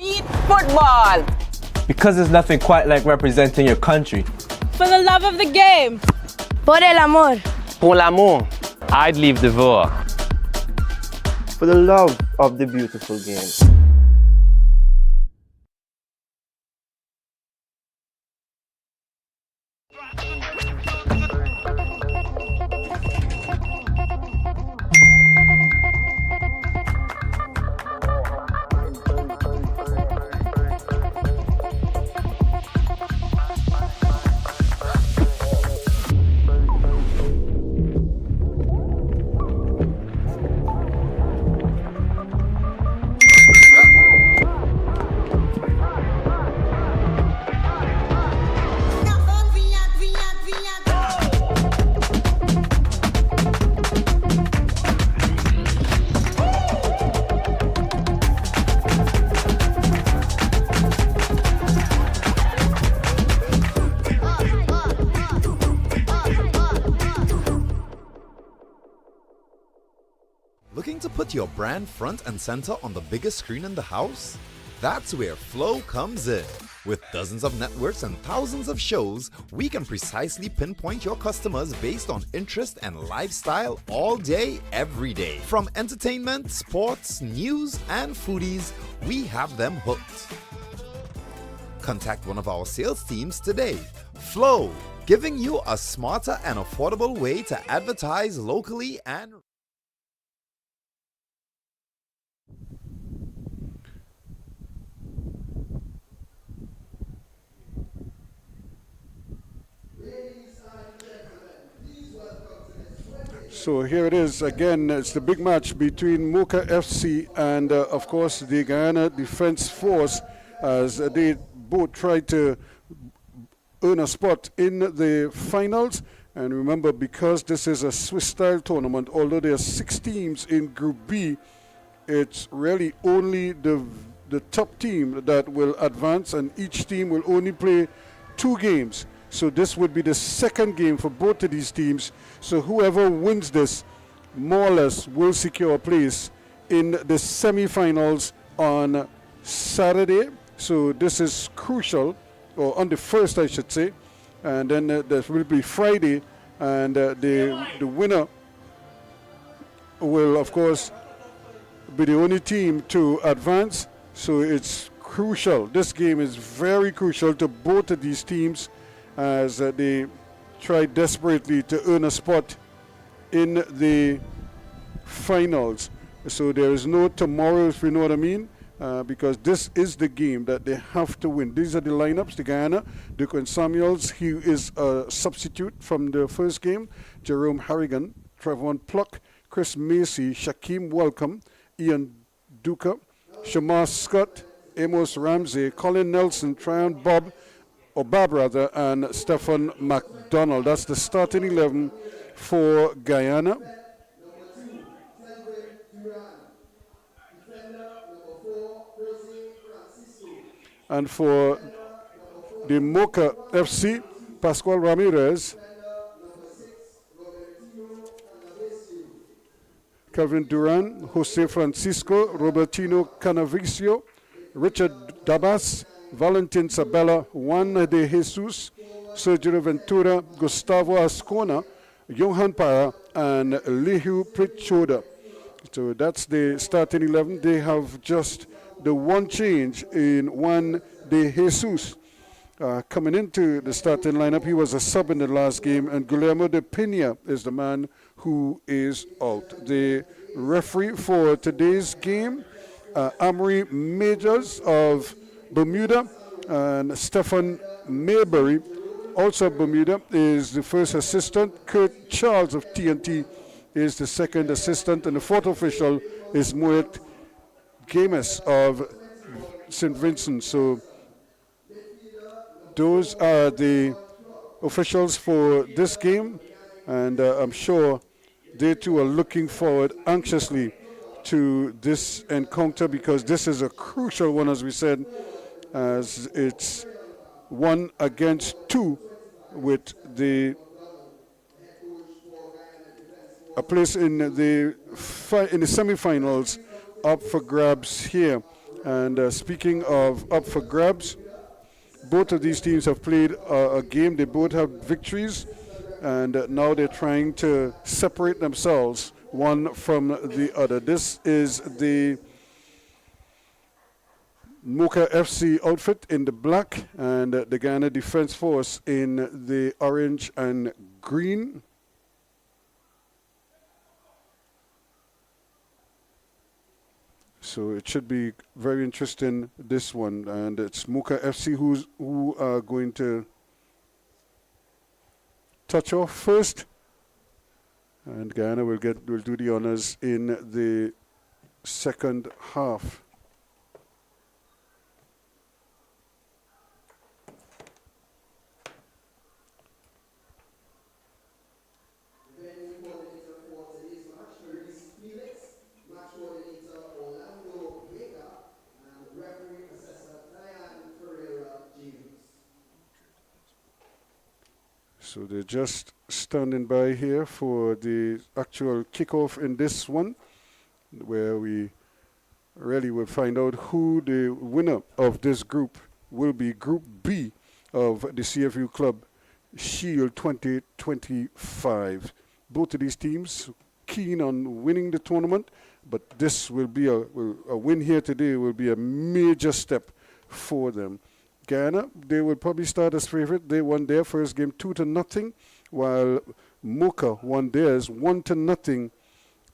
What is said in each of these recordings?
Eat football! Because there's nothing quite like representing your country. For the love of the game. Por el amor. Pour l'amour. I'd leave Devore. For the love of the beautiful game. Looking to put your brand front and center on the biggest screen in the house? That's where Flow comes in. With dozens of networks and thousands of shows, we can precisely pinpoint your customers based on interest and lifestyle all day, every day. From entertainment, sports, news, and foodies, we have them hooked. Contact one of our sales teams today. Flow, giving you a smarter and affordable way to advertise locally and So here it is again. It's the big match between Moca FC and, of course, the Guyana Defense Force, as they both try to earn a spot in the finals. And remember, because this is a Swiss-style tournament, although there are 6 teams in Group B, it's really only the top team that will advance, and each team will only play 2 games. So this would be the second game for both of these teams. So whoever wins this, more or less, will secure a place in the semi-finals on Saturday. So this is crucial, or on the first, I should say. And then there will be Friday, and the winner will, of course, be the only team to advance. So it's crucial. This game is very crucial to both of these teams, as they try desperately to earn a spot in the finals. So there is no tomorrow, if you know what I mean, because this is the game that they have to win. These are the lineups. The Guyana, Duquin Samuels, he is a substitute from the first game. Jerome Harrigan, Trevon Pluck, Chris Macy, Shaquem Welcome, Ian Duca, Shamar Scott, Amos Ramsey, Colin Nelson, Tryon Bob, and Stephen McDonald. That's the starting 11 for Guyana. And for the Moca FC, Pascual Ramirez, Calvin Duran, Jose Francisco, Robertino Canavicio, Richard Dabas, Valentin Sabella, Juan de Jesus, Sergio Ventura, Gustavo Ascona, Johan Para, and Lihu Pritchoda. So that's the starting 11. They have just the one change in Juan de Jesus. Coming into the starting lineup, he was a sub in the last game, and Guillermo de Pina is the man who is out. The referee for today's game, Amory Majors of Bermuda, and Stephen Mayberry, also of Bermuda, is the first assistant. Kurt Charles of TNT is the second assistant, and the fourth official is Moet Games of St. Vincent. So those are the officials for this game, and I'm sure they too are looking forward anxiously to this encounter, because this is a crucial one, as we said, as it's 1 against 2, with a place in the semi-finals up for grabs here. And speaking of up for grabs, both of these teams have played a game. They both have victories, and now they're trying to separate themselves one from the other. This is the Moca FC outfit in the black, and the Guyana Defence Force in the orange and green. So it should be very interesting, this one. And it's Moca FC who are going to touch off first. And Guyana will do the honors in the second half. So they're just standing by here for the actual kickoff in this one, where we really will find out who the winner of this group will be. Group B of the CFU Club Shield 2025. Both of these teams keen on winning the tournament, but this will be a win here today will be a major step for them. Guyana, they will probably start as favorite. They won their first game 2-0, while Moca won theirs 1-0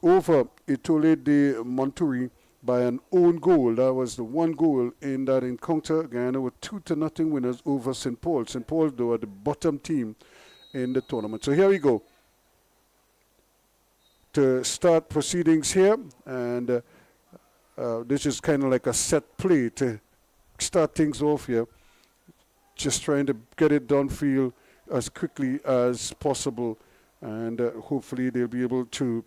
over Itole de Monturi by an own goal. That was the one goal in that encounter. Guyana were 2-0 winners over St. Paul. St. Paul, though, are the bottom team in the tournament. So here we go to start proceedings here, and this is kind of like a set play to start things off here. Just trying to get it downfield as quickly as possible, and hopefully they'll be able to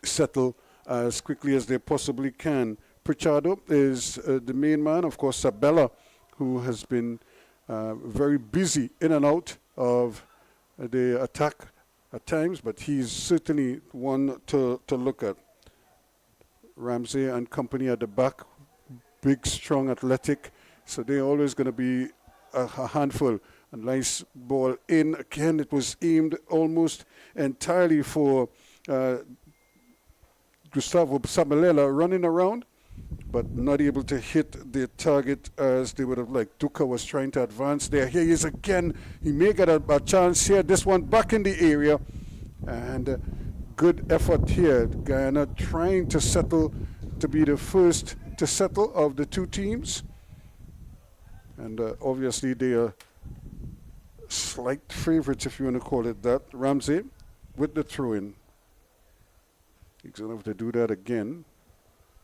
settle as quickly as they possibly can. Pritchardo is the main man. Of course, Sabella, who has been very busy in and out of the attack at times, but he's certainly one to look at. Ramsey and company at the back, big, strong, athletic, so they're always going to be a handful. A nice ball in. Again, it was aimed almost entirely for Gustavo Samelela running around, but not able to hit the target as they would have liked. Duca was trying to advance there. Here he is again. He may get a chance here. This one back in the area. And good effort here. Guyana trying to settle, to be the first to settle of the two teams. And obviously they are slight favorites, if you want to call it that. Ramsey with the throw-in. He's going to have to do that again.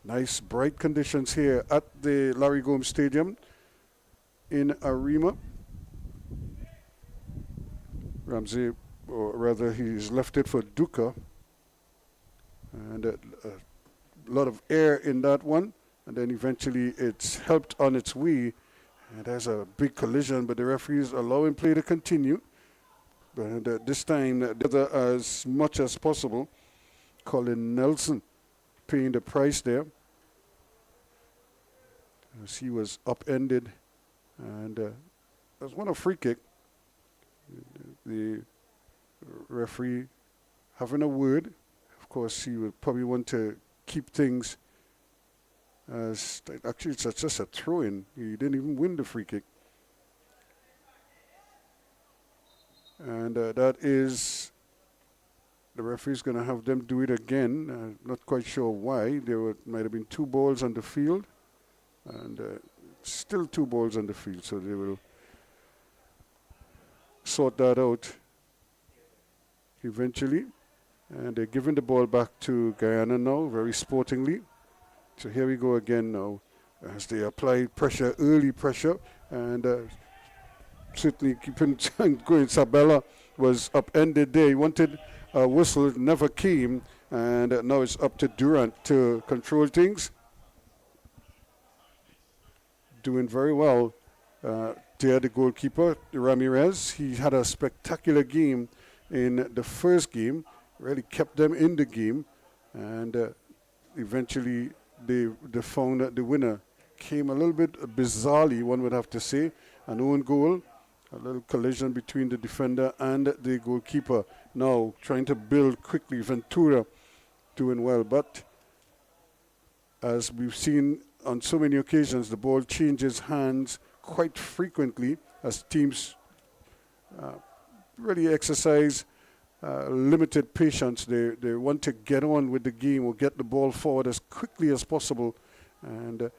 Nice bright conditions here at the Larry Gomes Stadium in Arima. Ramsey, or rather he's left it for Duca. And a lot of air in that one. And then eventually it's helped on its way. And there's a big collision, but the referees allowing play to continue. But this time, as much as possible, Colin Nelson paying the price there, as he was upended. And there's one a free kick. The referee having a word. Of course, he would probably want to keep things as actually it's just a throw-in. He didn't even win the free kick. And that is, the referee's going to have them do it again. Not quite sure why. There might have been two balls on the field, and still two balls on the field, so they will sort that out eventually. And they're giving the ball back to Guyana now, very sportingly. So here we go again now, as they apply pressure, early pressure, and certainly keeping going. Sabella was upended there. He wanted a whistle, it never came, and now it's up to Durant to control things. Doing very well there, the goalkeeper, Ramirez. He had a spectacular game in the first game, really kept them in the game, and eventually they found that the winner came a little bit bizarrely, one would have to say. An own goal, a little collision between the defender and the goalkeeper. Now trying to build quickly. Ventura doing well, but as we've seen on so many occasions, the ball changes hands quite frequently as teams really exercise limited patience. They want to get on with the game or get the ball forward as quickly as possible, and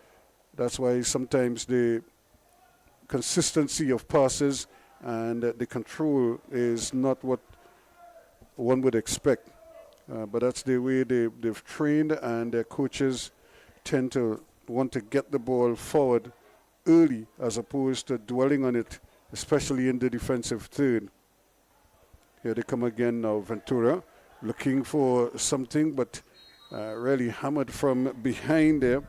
that's why sometimes the consistency of passes and the control is not what one would expect. But that's the way they've trained, and their coaches tend to want to get the ball forward early as opposed to dwelling on it, especially in the defensive third. Here they come again now, Ventura, looking for something, but really hammered from behind there.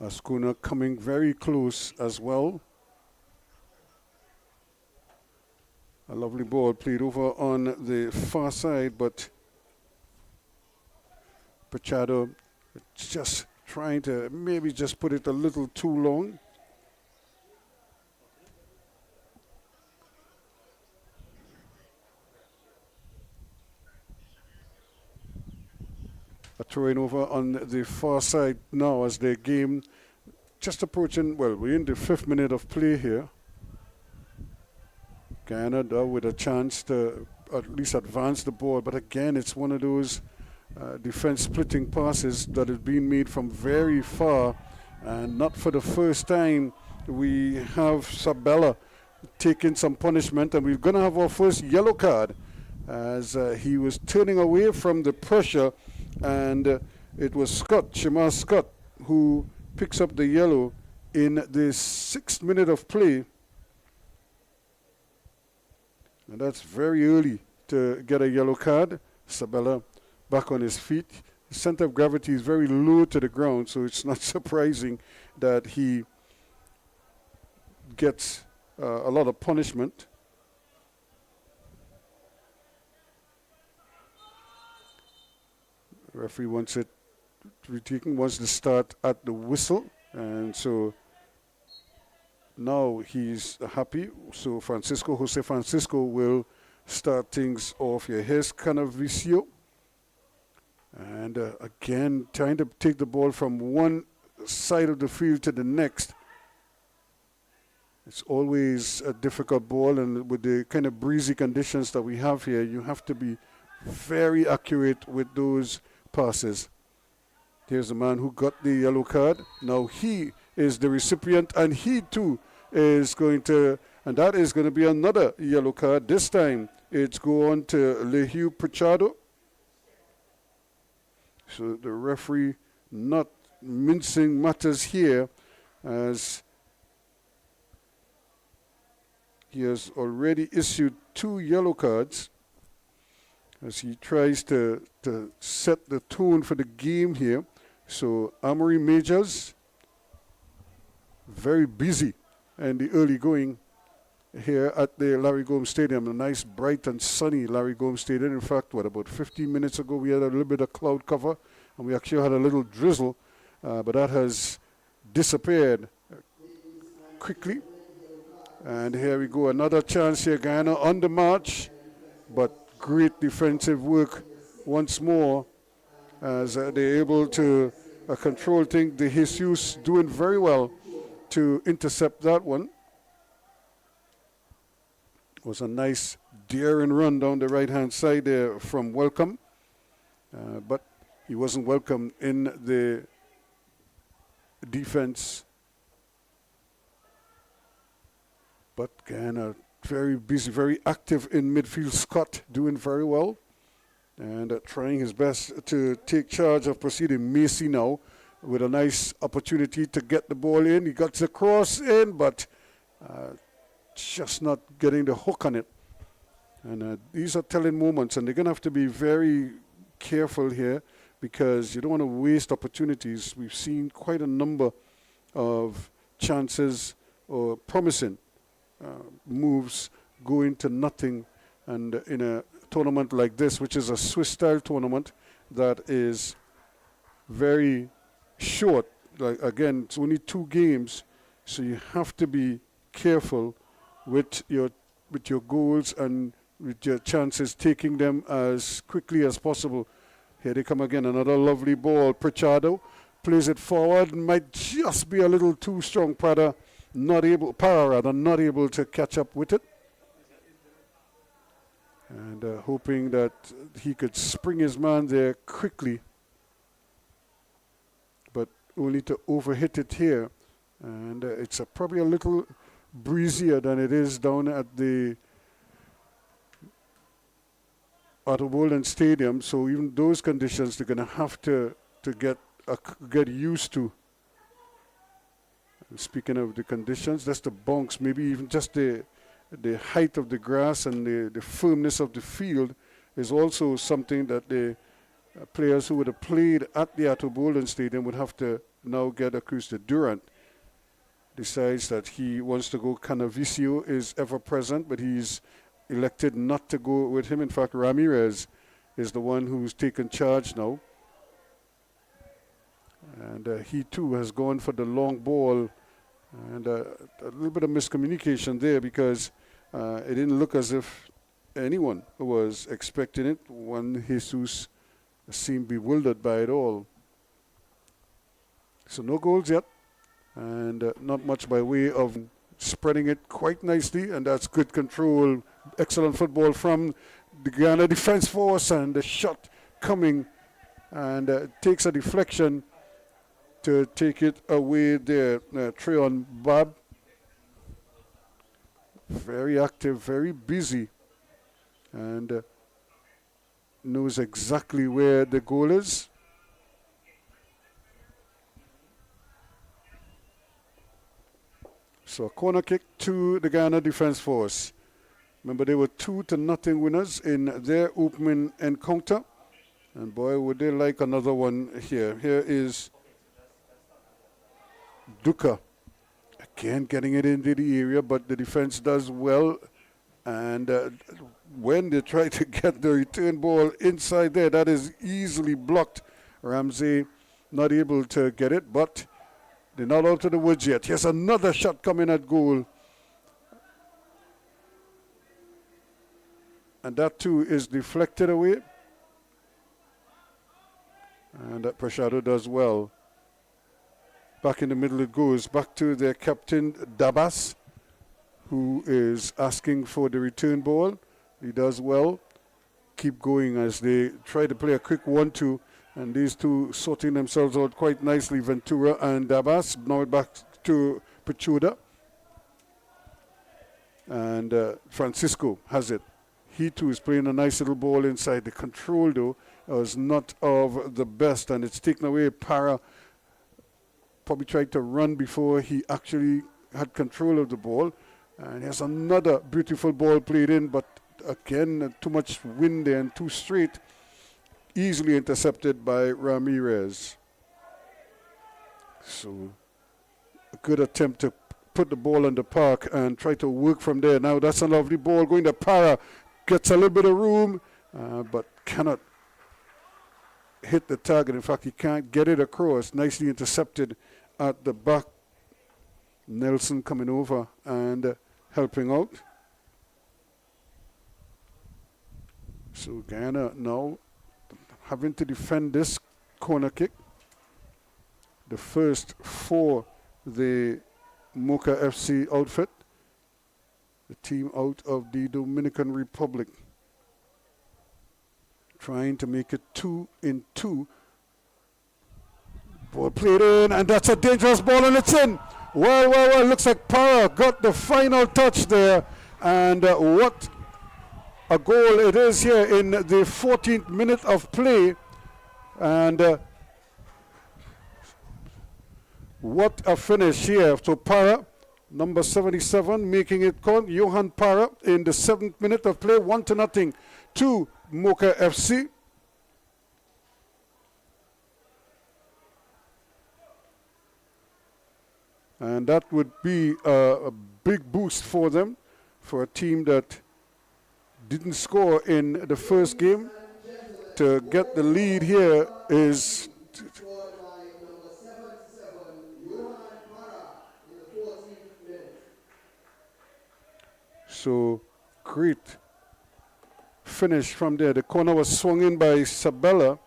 Ascuna coming very close as well. A lovely ball played over on the far side, but Pachado just trying to maybe just put it a little too long. A throwing over on the far side now as the game just approaching, well, we're in the 5th minute of play here. Guyana with a chance to at least advance the ball, but again, it's one of those defense splitting passes that is being made from very far, and not for the first time we have Sabella taking some punishment, and we're going to have our first yellow card as he was turning away from the pressure, and it was Shamar Scott, who picks up the yellow in the 6th minute of play. And that's very early to get a yellow card. Sabella back on his feet. The center of gravity is very low to the ground, so it's not surprising that he gets a lot of punishment. The referee wants it retaken, wants to start at the whistle, and so now he's happy. So Jose Francisco will start things off here. Here's Canavicio. And again, trying to take the ball from one side of the field to the next. It's always a difficult ball, and with the kind of breezy conditions that we have here, you have to be very accurate with those passes. Here's the man who got the yellow card. Now he is the recipient, and he too is going to, and that is going to be another yellow card. This time it's go on to Lehiu Pachado. So the referee not mincing matters here, as he has already issued 2 yellow cards as he tries to set the tone for the game here. So Amory Majors, very busy in the early going here at the Larry Gomes Stadium, a nice, bright and sunny Larry Gomes Stadium. In fact, about 15 minutes ago we had a little bit of cloud cover, and we actually had a little drizzle, but that has disappeared quickly. And here we go, another chance here, Guyana on the march, but great defensive work once more as they're able to control things. De Jesus doing very well to intercept that one. It was a nice daring run down the right-hand side there from Welcome, but he wasn't welcome in the defense. But Guyana very busy, very active in midfield. Scott doing very well and trying his best to take charge of proceeding. Macy now with a nice opportunity to get the ball in. He got the cross in, but just not getting the hook on it. And these are telling moments, and they're going to have to be very careful here because you don't want to waste opportunities. We've seen quite a number of chances or promising moves go into nothing, and in a tournament like this, which is a Swiss-style tournament that is very short. Like, again, it's only 2 games, so you have to be careful with your goals and with your chances, taking them as quickly as possible. Here they come again, another lovely ball. Pritchardo plays it forward, might just be a little too strong. Para not able to catch up with it. And hoping that he could spring his man there quickly, but only to overhit it here. And it's probably a little breezier than it is down at the Bolen Stadium, so even those conditions they're going to have to get used to. And speaking of the conditions, that's the bunks, maybe even just the height of the grass and the firmness of the field is also something that the players who would have played at the Bolen Stadium would have to now get accused to. Durant decides that he wants to go. Canavicio is ever present, but he's elected not to go with him. In fact, Ramirez is the one who's taken charge now. And he too has gone for the long ball. And a little bit of miscommunication there, because it didn't look as if anyone was expecting it. Juan Jesus seemed bewildered by it all. So no goals yet. And not much by way of spreading it quite nicely. And that's good control. Excellent football from the Guyana defense force, and the shot coming, and takes a deflection to take it away there. Treon Bab, very active, very busy, and knows exactly where the goal is. So a corner kick to the Guyana defense force. Remember, they were 2-0 winners in their opening encounter. And boy, would they like another one here. Here is Duca. Again, getting it into the area, but the defense does well. And when they try to get the return ball inside there, that is easily blocked. Ramsey not able to get it, but they're not out of the woods yet. Here's another shot coming at goal. And that too is deflected away. And that Prashado does well. Back in the middle it goes. Back to their captain, Dabas, who is asking for the return ball. He does well. Keep going as they try to play a quick 1-2. And these two sorting themselves out quite nicely, Ventura and Dabas. Now back to Pachuda. And Francisco has it. He too is playing a nice little ball inside. The control, though, was not of the best, and it's taken away. Para probably tried to run before he actually had control of the ball. And here's another beautiful ball played in, but again, too much wind there and too straight. Easily intercepted by Ramirez. So a good attempt to put the ball on the park and try to work from there. Now that's a lovely ball going to Para. Gets a little bit of room, but cannot hit the target. In fact, he can't get it across. Nicely intercepted at the back. Nelson coming over and helping out. So Guyana now having to defend this corner kick. The first for the Moca FC outfit. The team out of the Dominican Republic. Trying to make it 2-2. Ball played in, and that's a dangerous ball, and it's in. Well, looks like Para got the final touch there. And what a goal it is here in the 14th minute of play. And what a finish here. So Para, number 77, making it count. Johan Para in the 7th minute of play, 1-0 to Moca FC. And that would be a big boost for them, for a team that didn't score in the first game. To get the lead here is so great finish from there. The corner was swung in by Sabella,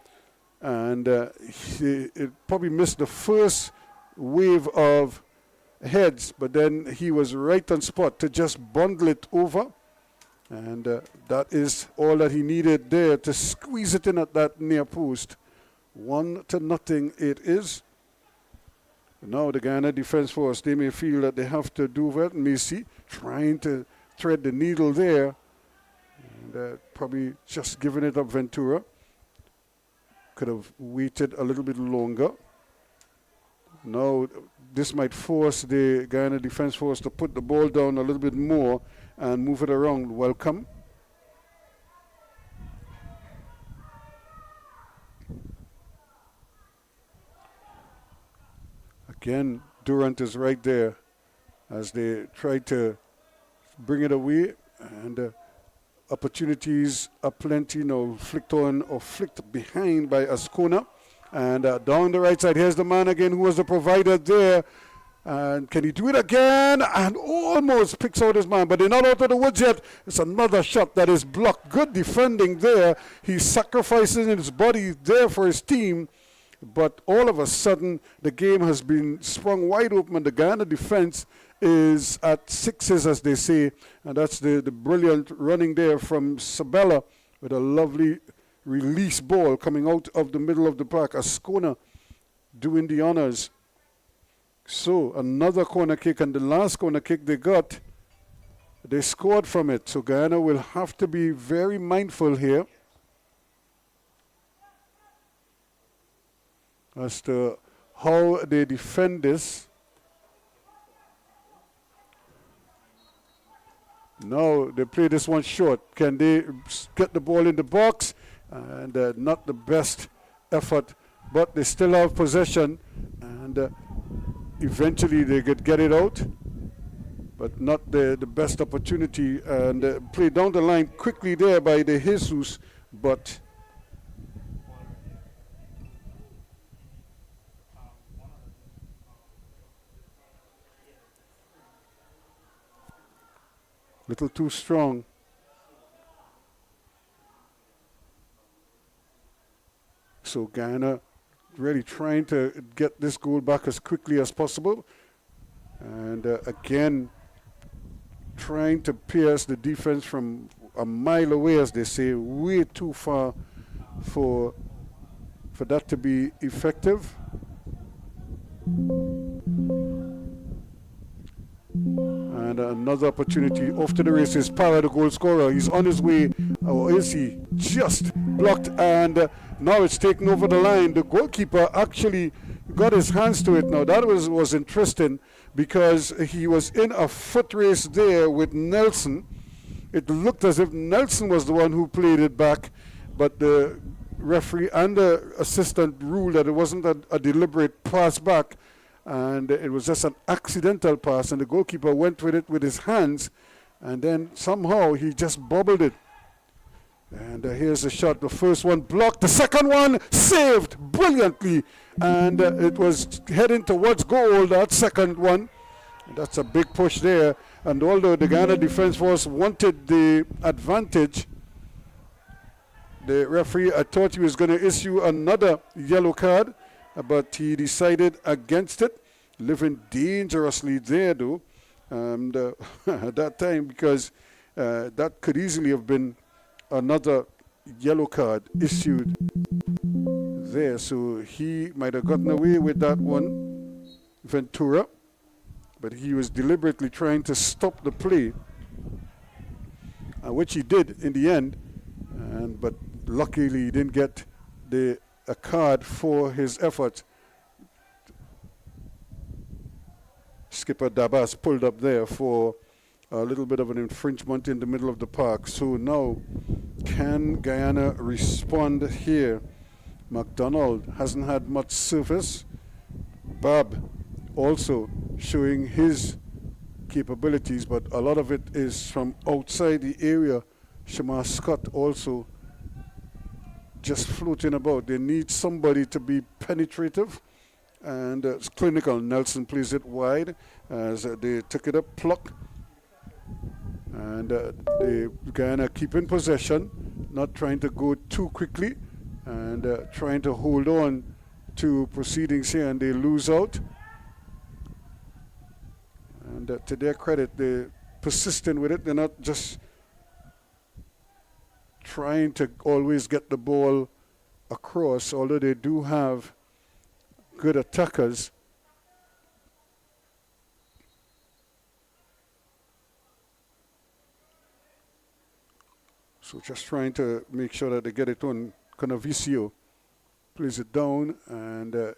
and it probably missed the first wave of heads, but then he was right on spot to just bundle it over, and that is all that he needed there to squeeze it in at that near post. 1-0 it is. Now the Guyana Defence Force, they may feel that they have to do that. Macy trying to thread the needle there, and probably just giving it up. Ventura could have waited a little bit longer. Now this might force the Guyana Defence Force to put the ball down a little bit more and move it around. Welcome. Again, Durant is right there as they try to bring it away, and opportunities are plenty now. Flicked on or flicked behind by Ascona. And down the right side, here's the man again who was the provider there. And can he do it again? And almost picks out his man, but they're not out of the woods yet. It's another shot that is blocked. Good defending there. He's sacrificing his body there for his team. But all of a sudden, the game has been sprung wide open, and the Guyana defense is at sixes, as they say. And that's the brilliant running there from Sabella with a lovely release ball coming out of the middle of the park. Ascona doing the honors. So another corner kick, and the last corner kick they got, they scored from it. So Guyana will have to be very mindful here as to how they defend this. Now they play this one short. Can they get the ball in the box? And not the best effort, but they still have possession, and eventually they could get it out, but not the best opportunity. And play down the line quickly there by the Jesus, but little too strong. So Guyana really trying to get this goal back as quickly as possible. And again, trying to pierce the defense from a mile away, as they say, way too far for that to be effective. And another opportunity off to the races. Para, the goal scorer, he's on his way, or is he? Just blocked, and now it's taken over the line. The goalkeeper actually got his hands to it. Now that was interesting, because he was in a foot race there with Nelson. It looked as if Nelson was the one who played it back, but the referee and the assistant ruled that it wasn't a deliberate pass back, and it was just an accidental pass, and the goalkeeper went with it with his hands, and then somehow he just bobbled it. And here's the shot. The first one blocked, the second one saved brilliantly, and it was heading towards goal, that second one. And that's a big push there, and although the Guyana Defence Force wanted the advantage, the referee, I thought he was going to issue another yellow card, but he decided against it, living dangerously there though, at that time, because that could easily have been another yellow card issued there. So he might have gotten away with that one, Ventura, but he was deliberately trying to stop the play, which he did in the end, but luckily he didn't get a card for his effort. Skipper Dabas pulled up there for a little bit of an infringement in the middle of the park. So now, can Guyana respond here? McDonald hasn't had much surface. Bob also showing his capabilities, but a lot of it is from outside the area Shamar Scott also just floating about. They need somebody to be penetrative and clinical. Nelson plays it wide as they took it up, pluck. And the Guyana keeping possession, not trying to go too quickly, and trying to hold on to proceedings here, and they lose out. And to their credit, they're persistent with it. They're not just trying to always get the ball across, although they do have good attackers. So just trying to make sure that they get it on. Canavicio plays it down, and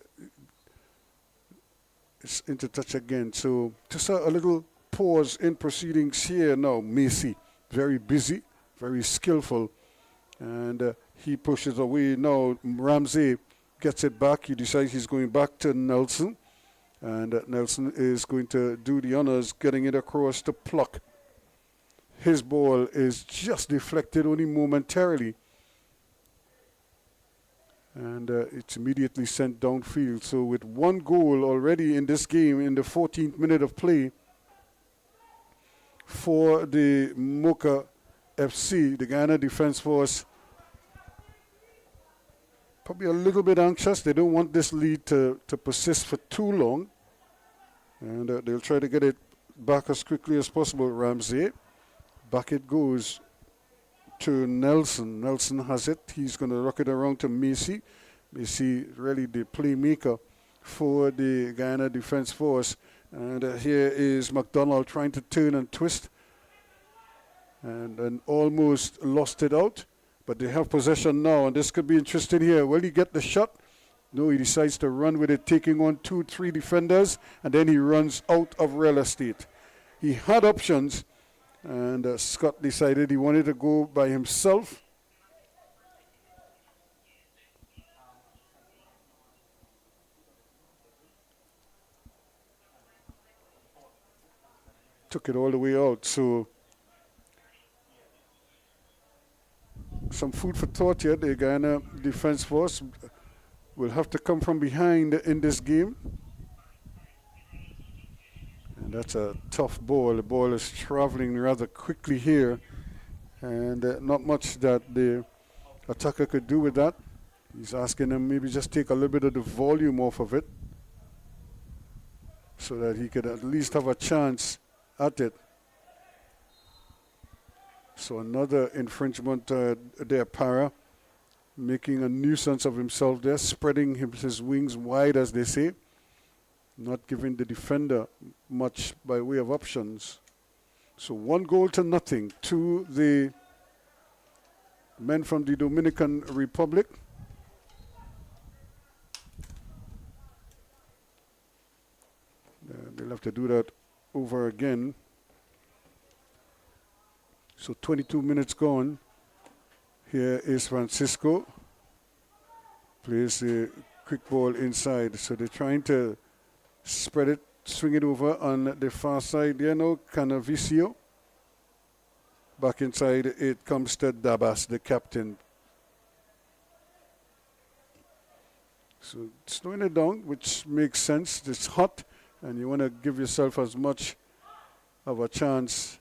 it's into touch again. So just a little pause in proceedings here now. Macy, very busy, very skillful, and he pushes away now. Ramsey gets it back. He decides he's going back to Nelson, and Nelson is going to do the honors, getting it across to Pluck. His ball is just deflected only momentarily, and it's immediately sent downfield. So with one goal already in this game, in the 14th minute of play for the Moca FC, the Guyana Defence Force probably a little bit anxious. They don't want this lead to persist for too long, and they'll try to get it back as quickly as possible. Ramsey, back it goes to Nelson. Nelson has it. He's going to rock it around to Macy. Macy really the playmaker for the Guyana Defence Force. And here is McDonald trying to turn and twist, and almost lost it out. But they have possession now, and this could be interesting here. Will he get the shot? No, he decides to run with it, taking on 2-3 defenders, and then he runs out of real estate. He had options, and Scott decided he wanted to go by himself. Took it all the way out. So some food for thought here. The Guyana Defence Force will have to come from behind in this game. And that's a tough ball. The ball is traveling rather quickly here, and not much that the attacker could do with that. He's asking him maybe just take a little bit of the volume off of it so that he could at least have a chance at it. So another infringement there, Para, making a nuisance of himself there, spreading his wings wide, as they say, not giving the defender much by way of options. So 1-0 to the men from the Dominican Republic. They'll have to do that over again. So 22 minutes gone. Here is Francisco. Plays the quick ball inside. So they're trying to spread it, swing it over on the far side. There now, Canavicio. Back inside, it comes to Dabas, the captain. So slowing it down, which makes sense. It's hot, and you want to give yourself as much of a chance.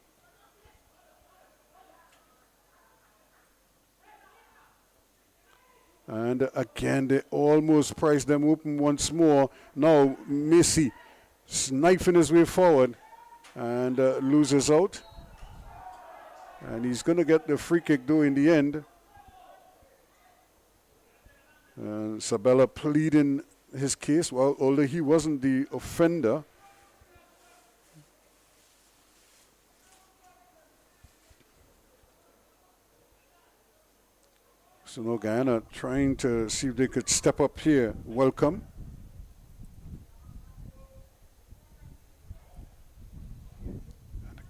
And again, they almost priced them open once more. Now, Messi knifing his way forward and loses out. And he's going to get the free kick, though, in the end. Sabella pleading his case, well, although he wasn't the offender. So now Guyana trying to see if they could step up here. Welcome. And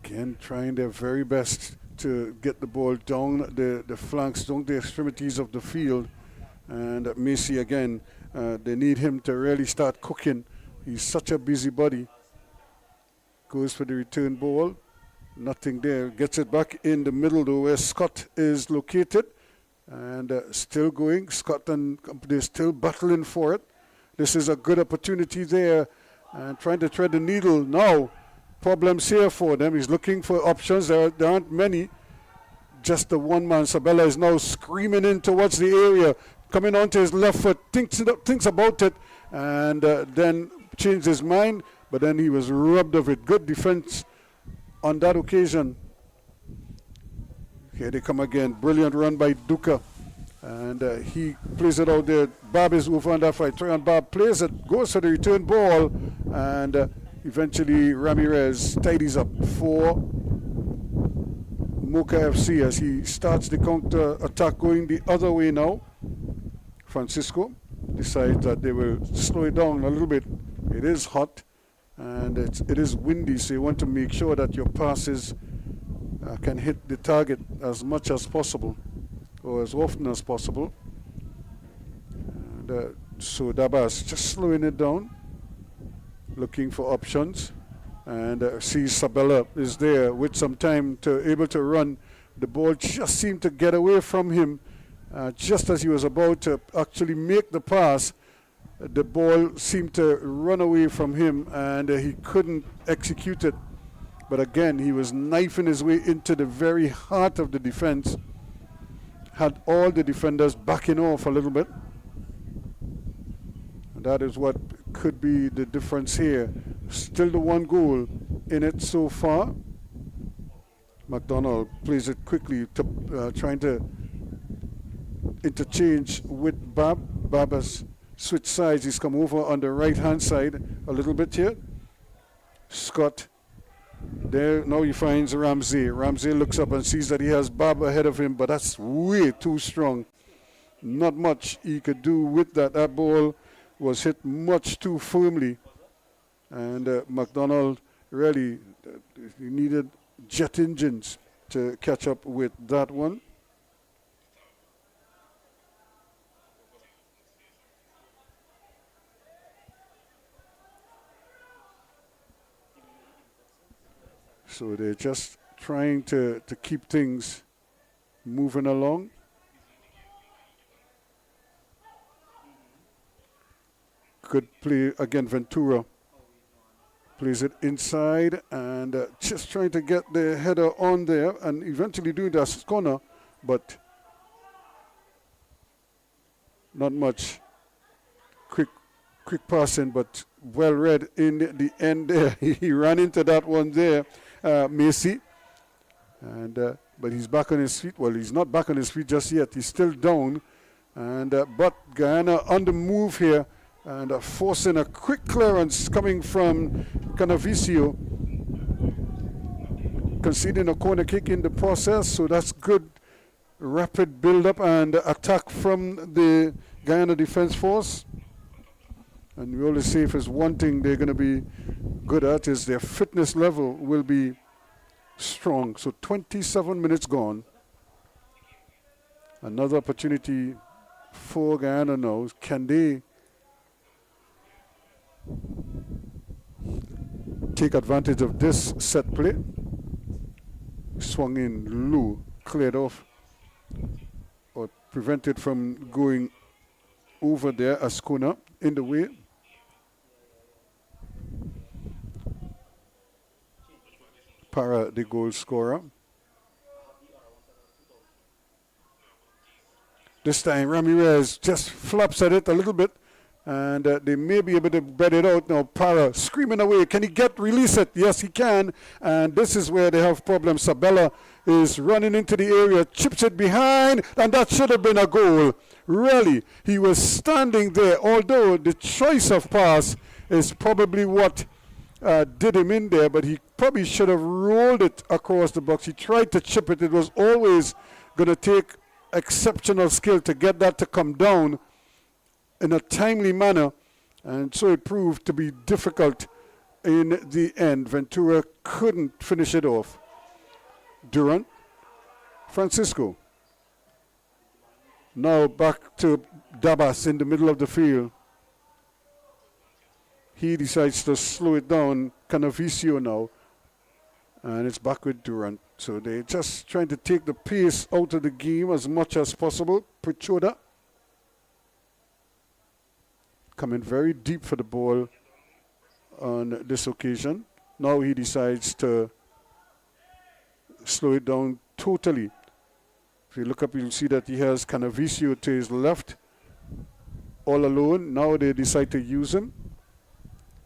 again, trying their very best to get the ball down the flanks, down the extremities of the field. And Macy again, they need him to really start cooking. He's such a busybody. Goes for the return ball. Nothing there. Gets it back in the middle though where Scott is located. And still going. Scott and company still battling for it. This is a good opportunity there. And trying to thread the needle now. Problems here for them. He's looking for options. There aren't many. Just the one man. Sabella is now screaming in towards the area. Coming onto his left foot. Thinks about it. And then changed his mind. But then he was robbed of it. Good defense on that occasion. Here they come again. Brilliant run by Duca. And he plays it out there. Bob is over on that fight. Troy and Bob plays it. Goes for the return ball. And eventually Ramirez tidies up for Moca FC as he starts the counter attack going the other way now. Francisco decides that they will slow it down a little bit. It is hot and it is windy, so you want to make sure that your passes can hit the target as much as possible or as often as possible. And so Dabas just slowing it down, looking for options, and sees Sabella is there with some time to able to run. The ball just seemed to get away from him just as he was about to actually make the pass. The ball seemed to run away from him and he couldn't execute it. But again, he was knifing his way into the very heart of the defense. Had all the defenders backing off a little bit. And that is what could be the difference here. Still the one goal in it so far. McDonald plays it quickly, trying to interchange with Bab. Bab has switched sides. He's come over on the right-hand side a little bit here. Scott. There, now he finds Ramsey. Ramsey looks up and sees that he has Bab ahead of him, but that's way too strong. Not much he could do with that. That ball was hit much too firmly. And McDonald really he needed jet engines to catch up with that one. So they're just trying to keep things moving along. Good play again, Ventura plays it inside and just trying to get the header on there and eventually doing that corner, but not much quick passing, but well read in the end there. He ran into that one there. Macy, and but he's back on his feet. Well, he's not back on his feet just yet. He's still down, and but Guyana on the move here and forcing a quick clearance coming from Canavicio, conceding a corner kick in the process. So that's good, rapid build-up and attack from the Guyana Defense Force. And we always say if there's one thing they're going to be good at is their fitness level will be strong. So 27 minutes gone. Another opportunity for Guyana now. Can they take advantage of this set play? Swung in low, cleared off, or prevented from going over there. Ascona in the way. Para, the goal scorer. This time Ramirez just flops at it a little bit and they may be able to bet it out now. Para screaming away. Can he release it? Yes, he can. And this is where they have problems. Sabella is running into the area, chips it behind, and that should have been a goal. Really, he was standing there, although the choice of pass is probably what did him in there, but he probably should have rolled it across the box. He tried to chip it. It was always going to take exceptional skill to get that to come down in a timely manner, and so it proved to be difficult in the end. Ventura couldn't finish it off. Durant, Francisco. Now back to Dabas in the middle of the field. He decides to slow it down. Canavicio now. And it's back with Durant. So they're just trying to take the pace out of the game as much as possible. Prichoda coming very deep for the ball on this occasion. Now he decides to slow it down totally. If you look up, you'll see that he has Canavicio to his left, all alone. Now they decide to use him.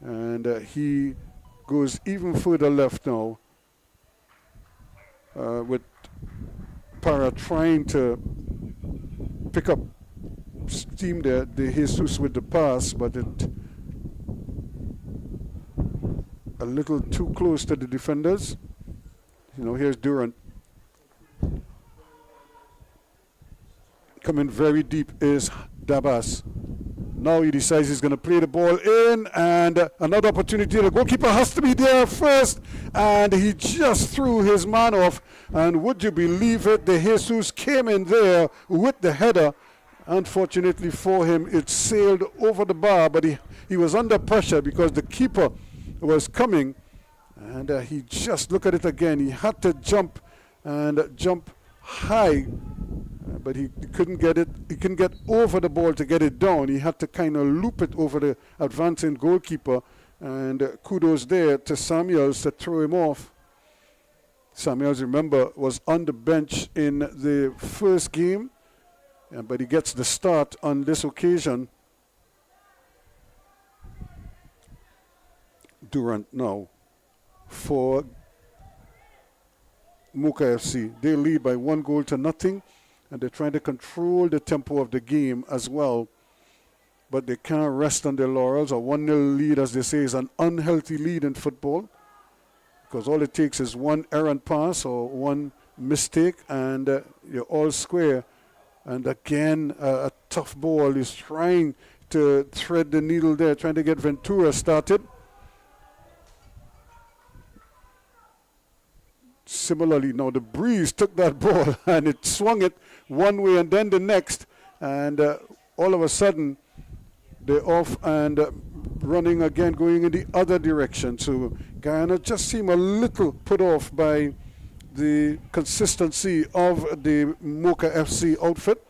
And he goes even further left now, with Para trying to pick up steam there, the Jesus with the pass, but it a little too close to the defenders. You know, here's Durant. Coming very deep is Dabas. Now he decides he's going to play the ball in, and another opportunity. The goalkeeper has to be there first, and he just threw his man off. And would you believe it, the Jesus came in there with the header. Unfortunately for him, it sailed over the bar, but he was under pressure because the keeper was coming, and he just, look at it again, he had to jump and jump high, but he couldn't get it. He couldn't get over the ball to get it down. He had to kind of loop it over the advancing goalkeeper, and kudos there to Samuels to throw him off. Samuels, remember, was on the bench in the first game, but he gets the start on this occasion. Durant now for Moca FC. They lead by 1-0, and they're trying to control the tempo of the game as well. But they can't rest on their laurels. A 1-0 lead, as they say, is an unhealthy lead in football, because all it takes is one errant pass or one mistake, and you're all square. And again, a tough ball is trying to thread the needle there, trying to get Ventura started. Similarly, now the Breeze took that ball and it swung it one way and then the next, and all of a sudden they're off and running again, going in the other direction. So Guyana just seem a little put off by the consistency of the Moca FC outfit.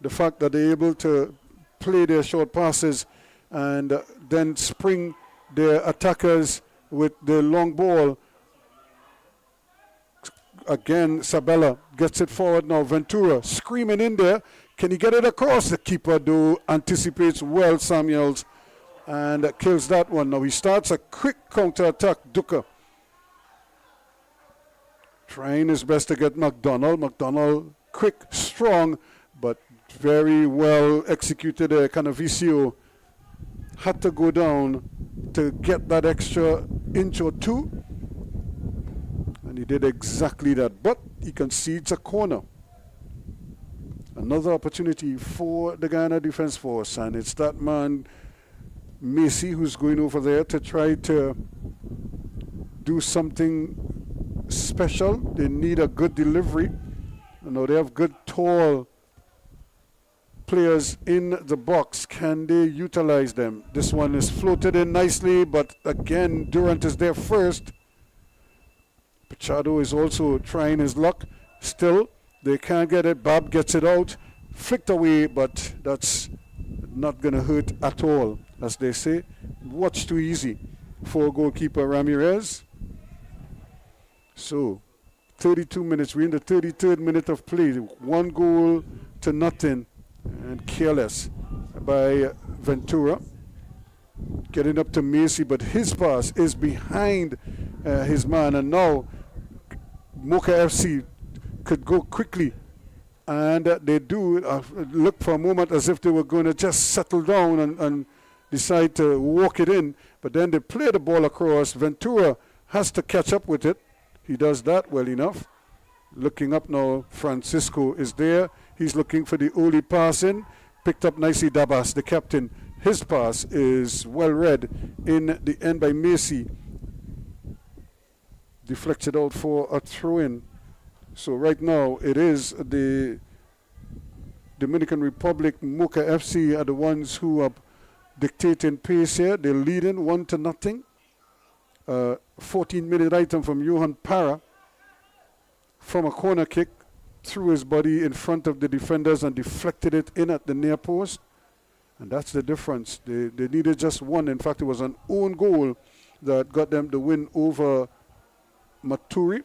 The fact that they're able to play their short passes and then spring their attackers with the long ball. Again, Sabella gets it forward now. Ventura screaming in there. Can he get it across? The keeper, though, anticipates well, Samuels, and kills that one. Now he starts a quick counter-attack. Duca trying his best to get McDonald. McDonald, quick, strong, but very well executed. Canavicio had to go down to get that extra inch or two. And he did exactly that, but he concedes a corner. Another opportunity for the Guyana Defence Force, and it's that man, Macy, who's going over there to try to do something special. They need a good delivery. You know, they have good, tall players in the box. Can they utilize them? This one is floated in nicely, but again, Durant is there first. Pachado is also trying his luck. Still, they can't get it. Bob gets it out, flicked away, but that's not going to hurt at all, as they say. Watch too easy for goalkeeper Ramirez. So, 32 minutes. We're in the 33rd minute of play. 1-0, and careless by Ventura. Getting up to Macy, but his pass is behind his man, and now Moca FC could go quickly, and they do look for a moment as if they were going to just settle down and decide to walk it in, but then they play the ball across. Ventura has to catch up with it. He does that well enough. Looking up now, Francisco is there. He's looking for the early pass in. Picked up nicely Dabas, the captain. His pass is well read in the end by Macy. Deflected out for a throw-in. So right now it is the Dominican Republic, Moca FC are the ones who are dictating pace here. They're leading 1-0. 14-minute item from Johan Parra from a corner kick, threw his body in front of the defenders and deflected it in at the near post. And that's the difference. They needed just one. In fact, it was an own goal that got them the win over Maturi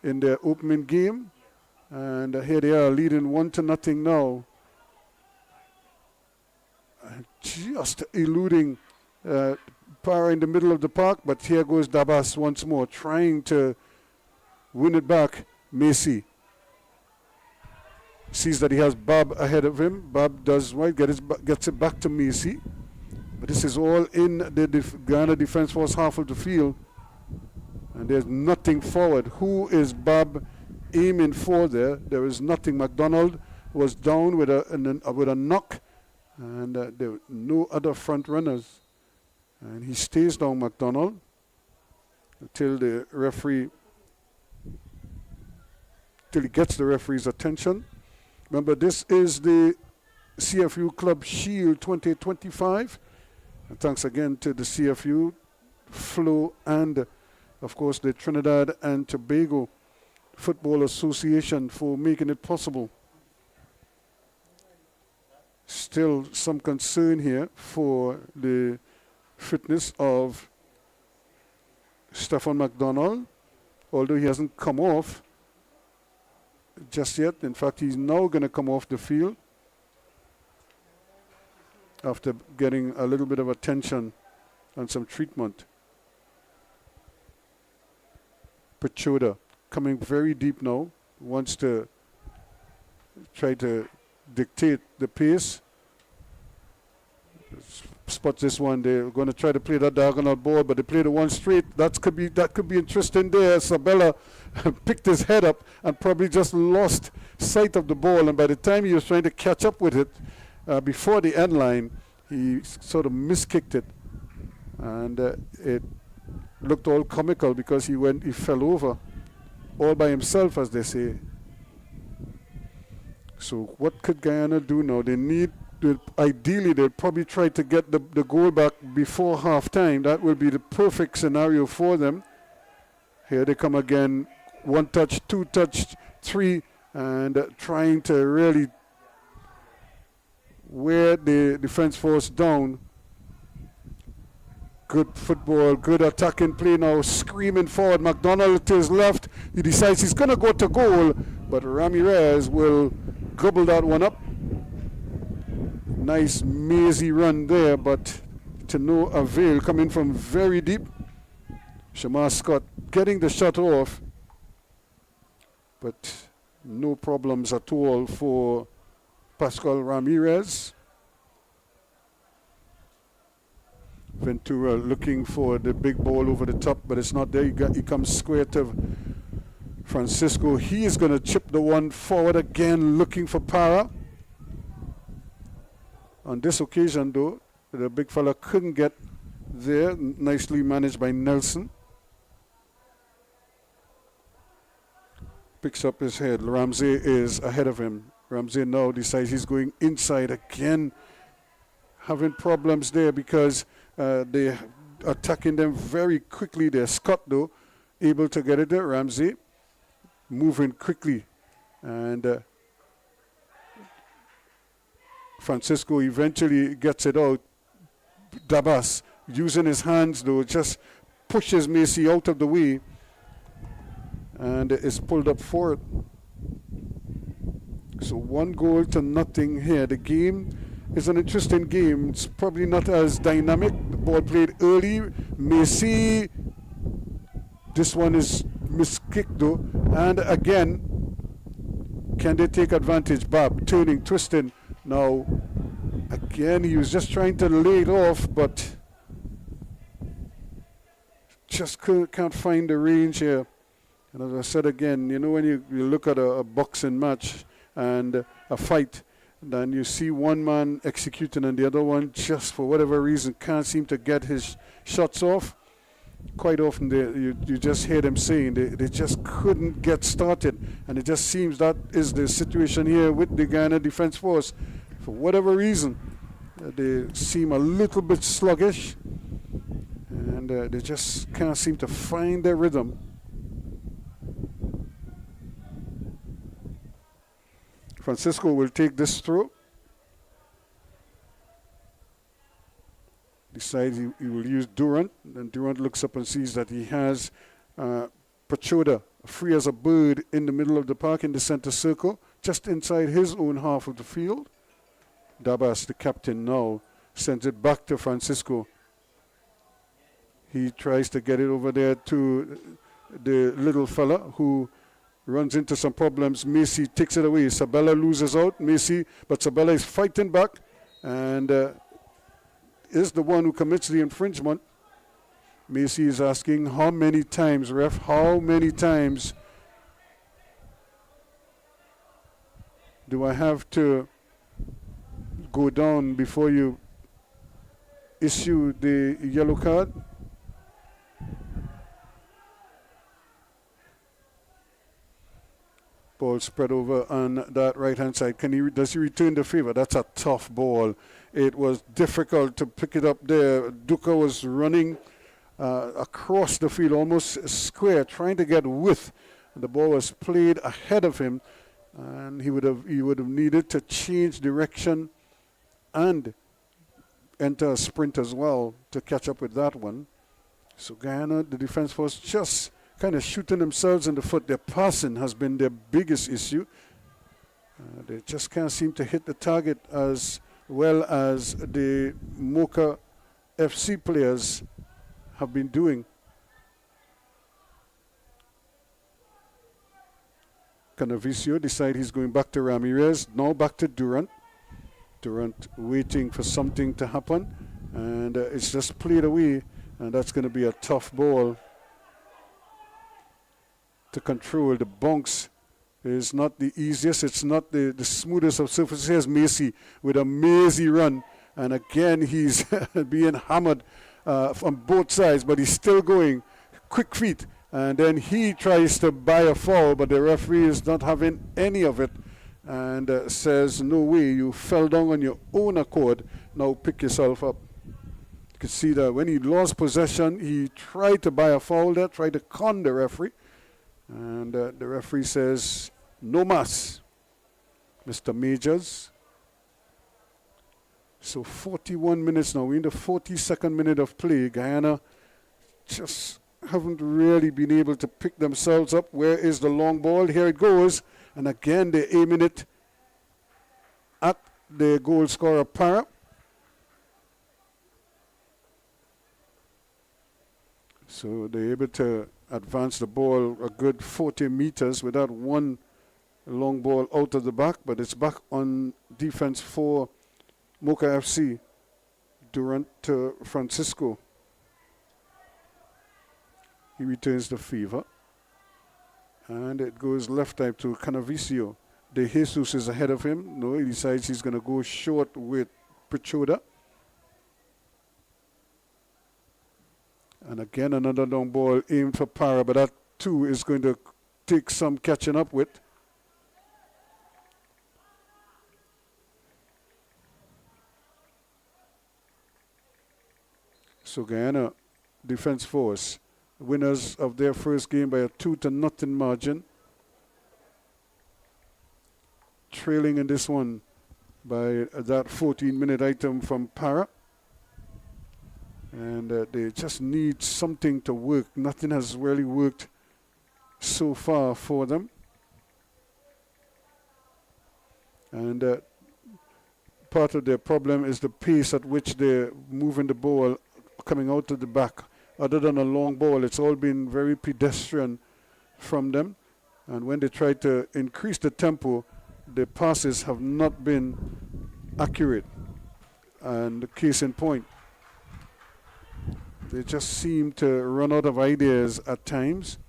in their opening game. And here they are leading 1-0 now. Just eluding Parra in the middle of the park, but here goes Dabas once more, trying to win it back. Macy sees that he has Bob ahead of him. Bob does right, gets it back to Macy. But this is all in the Guyana Defence Force half of the field. And there's nothing forward. Who is Bob aiming for there? There is nothing. McDonald was down with a knock. And there were no other front runners. And he stays down, McDonald, until the referee, till he gets the referee's attention. Remember, this is the CFU Club Shield 2025. And thanks again to the CFU, Flo, and of course the Trinidad and Tobago Football Association for making it possible. Still some concern here for the fitness of Stefan McDonald, although he hasn't come off just yet. In fact, he's now going to come off the field after getting a little bit of attention and some treatment. Pachoda coming very deep now, wants to try to dictate the pace. Spot this one. They're going to try to play that diagonal ball, but they play the one straight. That could be interesting there. Sabella picked his head up and probably just lost sight of the ball. And by the time he was trying to catch up with it before the end line, he sort of miskicked it, and it looked all comical because he fell over all by himself, as they say. So what could Guyana do now? Ideally, they'd probably try to get the goal back before half-time. That will be the perfect scenario for them. Here they come again. 1 touch, 2 touch, 3, and trying to really wear the defense force down. Good football, good attacking play now, screaming forward. McDonald to his left. He decides he's going to go to goal, but Ramirez will gobble that one up. Nice mazy run there, but to no avail. Coming from very deep. Shamar Scott getting the shot off, but no problems at all for Pascal Ramirez. Ventura looking for the big ball over the top, but it's not there. He comes square to Francisco. He is going to chip the one forward again, looking for Parra. On this occasion, though, the big fella couldn't get there. Nicely managed by Nelson. Picks up his head. Ramsey is ahead of him. Ramsey now decides he's going inside again. Having problems there because they're attacking them very quickly there. Scott, though, able to get it there. Ramsey moving quickly. And Francisco eventually gets it out. Dabas, using his hands, though, just pushes Macy out of the way and is pulled up for it. So 1-0 here. The game is an interesting game. It's probably not as dynamic. The ball played early. Macy, this one is miskicked, though. And again, can they take advantage? Bob turning, twisting. Now, again, he was just trying to lay it off, but just can't find the range here. And as I said again, you know, when you look at a boxing match and a fight, then you see one man executing and the other one just for whatever reason can't seem to get his shots off. Quite often you just hear them saying they just couldn't get started, and it just seems that is the situation here with the Guyana Defence Force. For whatever reason, they seem a little bit sluggish, and they just can't seem to find their rhythm. Francisco will take this throw. Decides he will use Durant, and Durant looks up and sees that he has Pachoda free as a bird in the middle of the park in the center circle, just inside his own half of the field. Dabas, the captain, now sends it back to Francisco. He tries to get it over there to the little fella who runs into some problems. Macy takes it away. Sabella loses out. Macy, but Sabella is fighting back and is the one who commits the infringement. Macy is asking, how many times, ref? How many times do I have to go down before you issue the yellow card? Ball spread over on that right-hand side. Does he return the favor? That's a tough ball. It was difficult to pick it up there. Duca was running across the field, almost square, trying to get width. The ball was played ahead of him, and he would have needed to change direction and enter a sprint as well to catch up with that one. So Guyana, the defense force, just kind of shooting themselves in the foot. Their passing has been their biggest issue. They just can't seem to hit the target as well as the Moca FC players have been doing. Canavicio decides he's going back to Ramirez. Now back to Durant. Durant waiting for something to happen, and it's just played away, and that's going to be a tough ball to control. The bounce is not the easiest. It's not the smoothest of surfaces. Here's Macy with a mazy run, and again he's being hammered from both sides, but he's still going. Quick feet, and then he tries to buy a foul, but the referee is not having any of it and says, no way, you fell down on your own accord, now pick yourself up. You can see that when he lost possession, he tried to buy a foul there, tried to con the referee, and the referee says, no mas, Mr. Majors. So 41 minutes now. We're in the 42nd minute of play. Guyana just haven't really been able to pick themselves up. Where is the long ball? Here it goes. And again, they're aiming it at the goal scorer, Para. So they're able to advance the ball a good 40 meters without one long ball out of the back, but it's back on defense for Moca FC. Durant to Francisco. He returns the favor. And it goes left type to Canavicio. De Jesus is ahead of him. No, he decides he's going to go short with Pachoda. And again, another long ball aimed for Para, but that too is going to take some catching up with. So Guyana defense force, winners of their first game by a 2-0 margin. Trailing in this one by that 14-minute item from Para. And they just need something to work. Nothing has really worked so far for them. And part of their problem is the pace at which they're moving the ball coming out to the back. Other than a long ball, it's all been very pedestrian from them. And when they try to increase the tempo, the passes have not been accurate. And the case in point, they just seem to run out of ideas at times.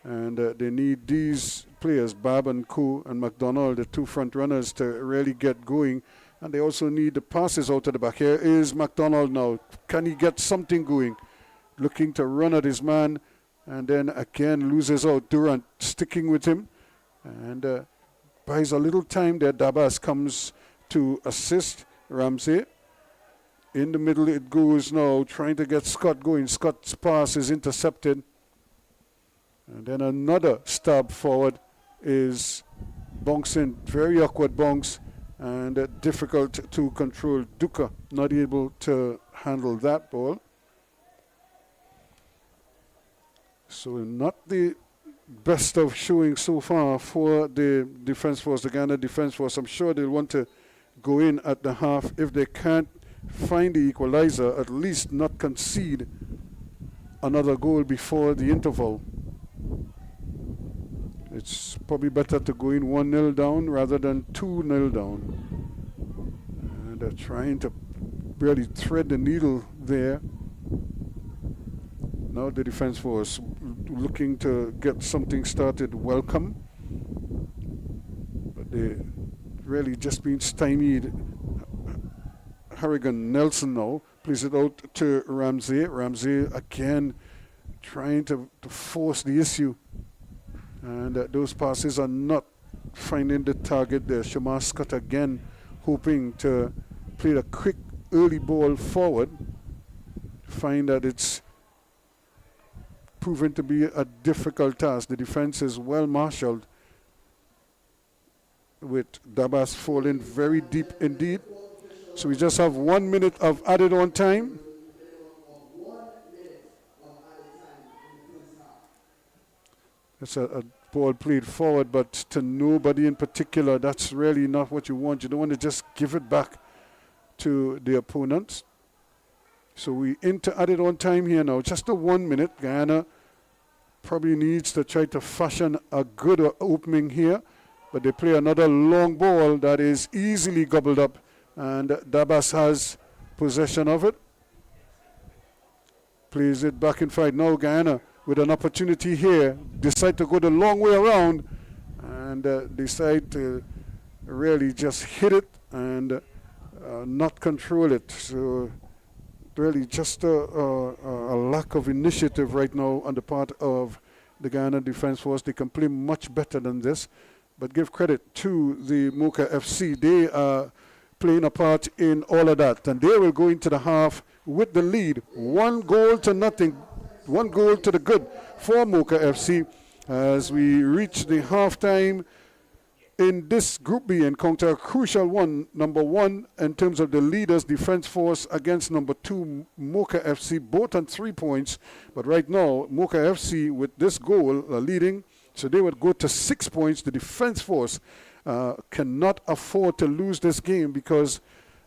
And they need these players, Bab and Co and McDonald, the two front runners, to really get going. And they also need the passes out of the back. Here is McDonald now. Can he get something going? Looking to run at his man. And then again loses out. Durant sticking with him. And buys a little time there. Dabas comes to assist Ramsey In the middle it goes now, trying to get Scott going. Scott's pass is intercepted. And then another stab forward is bouncing, very awkward bounce, and difficult to control. Duca not able to handle that ball. So not the best of showing so far for the defense force, the Guyana defense force. I'm sure they'll want to go in at the half. If they can't find the equalizer, at least not concede another goal before the interval. It's probably better to go in 1-0 down rather than 2-0 down. And they're trying to really thread the needle there. Now the defense force looking to get something started. Welcome. But they really just been stymied. Harrigan Nelson now plays it out to Ramsey. Ramsey again trying to force the issue. And those passes are not finding the target there. Shamar Scott again hoping to play a quick early ball forward. Find that it's proven to be a difficult task. The defense is well marshaled, with Dabas falling very deep indeed. So we just have 1 minute of added on time. It's a ball played forward, but to nobody in particular. That's really not what you want. You don't want to just give it back to the opponents. So we into added on time here now. Just a 1 minute. Guyana probably needs to try to fashion a good opening here. But they play another long ball that is easily gobbled up. And Dabas has possession of it. Plays it back in fight. Now Guyana with an opportunity here. Decide to go the long way around. And decide to really just hit it and not control it. So really just a lack of initiative right now on the part of the Guyana Defence Force. They can play much better than this, but give credit to the Moca FC. They are playing a part in all of that, and they will go into the half with the lead. 1-0, 1 goal to the good for Moca FC as we reach the halftime in this Group B encounter. A crucial one, number 1 in terms of the leaders, Defence Force against number 2, Moca FC, both on 3 points. But right now, Moca FC with this goal leading, so they would go to 6 points. The Defence Force cannot afford to lose this game because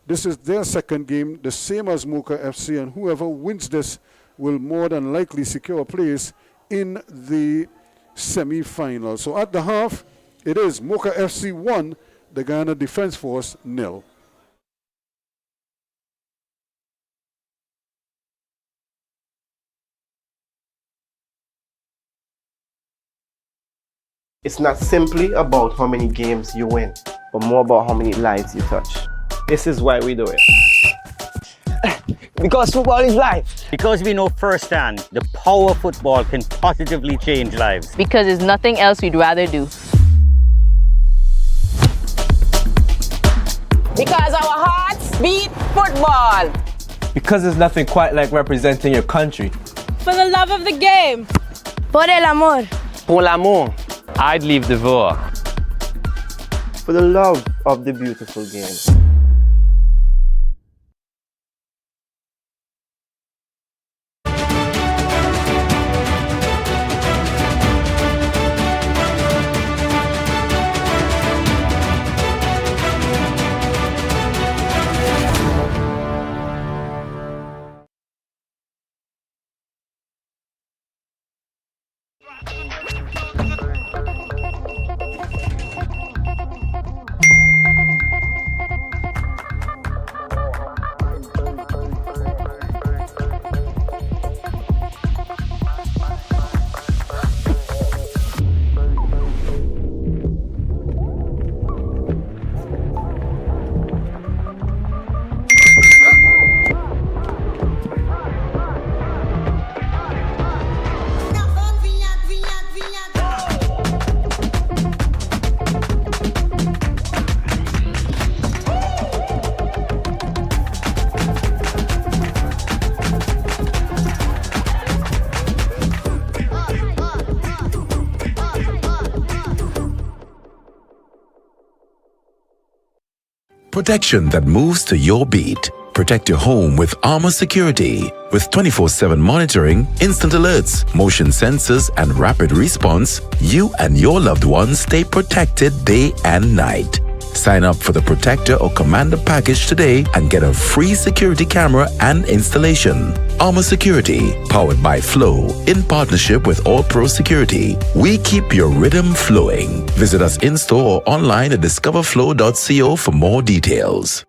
this is their second game, the same as Moca FC, and whoever wins this will more than likely secure a place in the semi-final. So at the half, it is Moca FC 1, the Guyana Defence Force 0. It's not simply about how many games you win, but more about how many lives you touch. This is why we do it. Because football is life. Because we know firsthand the power of football can positively change lives. Because there's nothing else we'd rather do. Because our hearts beat football. Because there's nothing quite like representing your country. For the love of the game. Por el amor. Pour l'amour. I'd leave the war. For the love of the beautiful game. Protection that moves to your beat. Protect your home with Armor Security. With 24/7 monitoring, instant alerts, motion sensors, and rapid response, you and your loved ones stay protected day and night. Sign up for the Protector or Commander package today and get a free security camera and installation. Armor Security, powered by Flow, in partnership with All Pro Security. We keep your rhythm flowing. Visit us in-store or online at discoverflow.co for more details.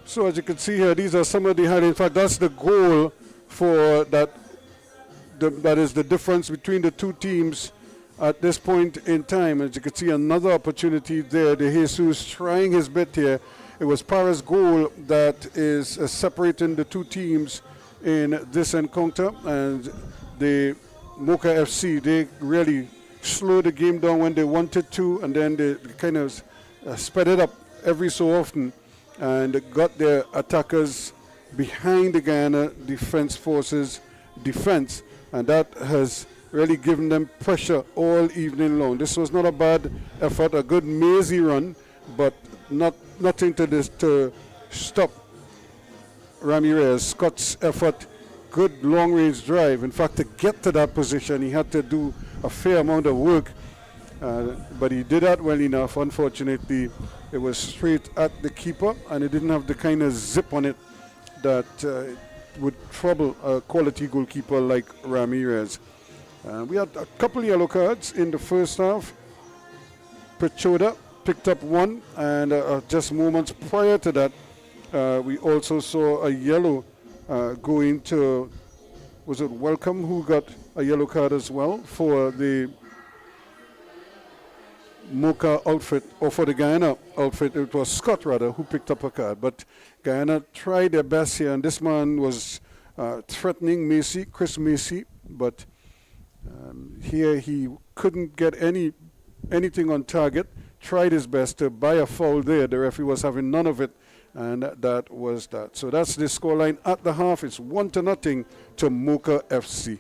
So as you can see here, these are some of the highlights. In fact, that's the goal for that. That is the difference between the two teams at this point in time. As you can see, another opportunity there. De Jesus trying his bit here. It was Para's goal that is separating the two teams in this encounter. And the Moca FC, they really slowed the game down when they wanted to, and then they kind of sped it up every so often and got their attackers behind the Guyana Defense Forces defense, and that has really given them pressure all evening long. This was not a bad effort, a good mazy run, but nothing to stop Ramirez. Scott's effort, good long-range drive. In fact, to get to that position, he had to do a fair amount of work, but he did that well enough. Unfortunately, it was straight at the keeper, and it didn't have the kind of zip on it that would trouble a quality goalkeeper like Ramirez. We had a couple yellow cards in the first half. Pechoda picked up one, and just moments prior to that, we also saw a yellow going to, was it Welcome, who got a yellow card as well for the Moca outfit, or for the Guyana outfit. It was Scott rather who picked up a card, but Guyana tried their best here, and this man was threatening Macy, Chris Macy, but here he couldn't get anything on target. tried his best to buy a foul there. The referee was having none of it, and that was that. So that's the scoreline at the half. It's 1-0 to Moca FC.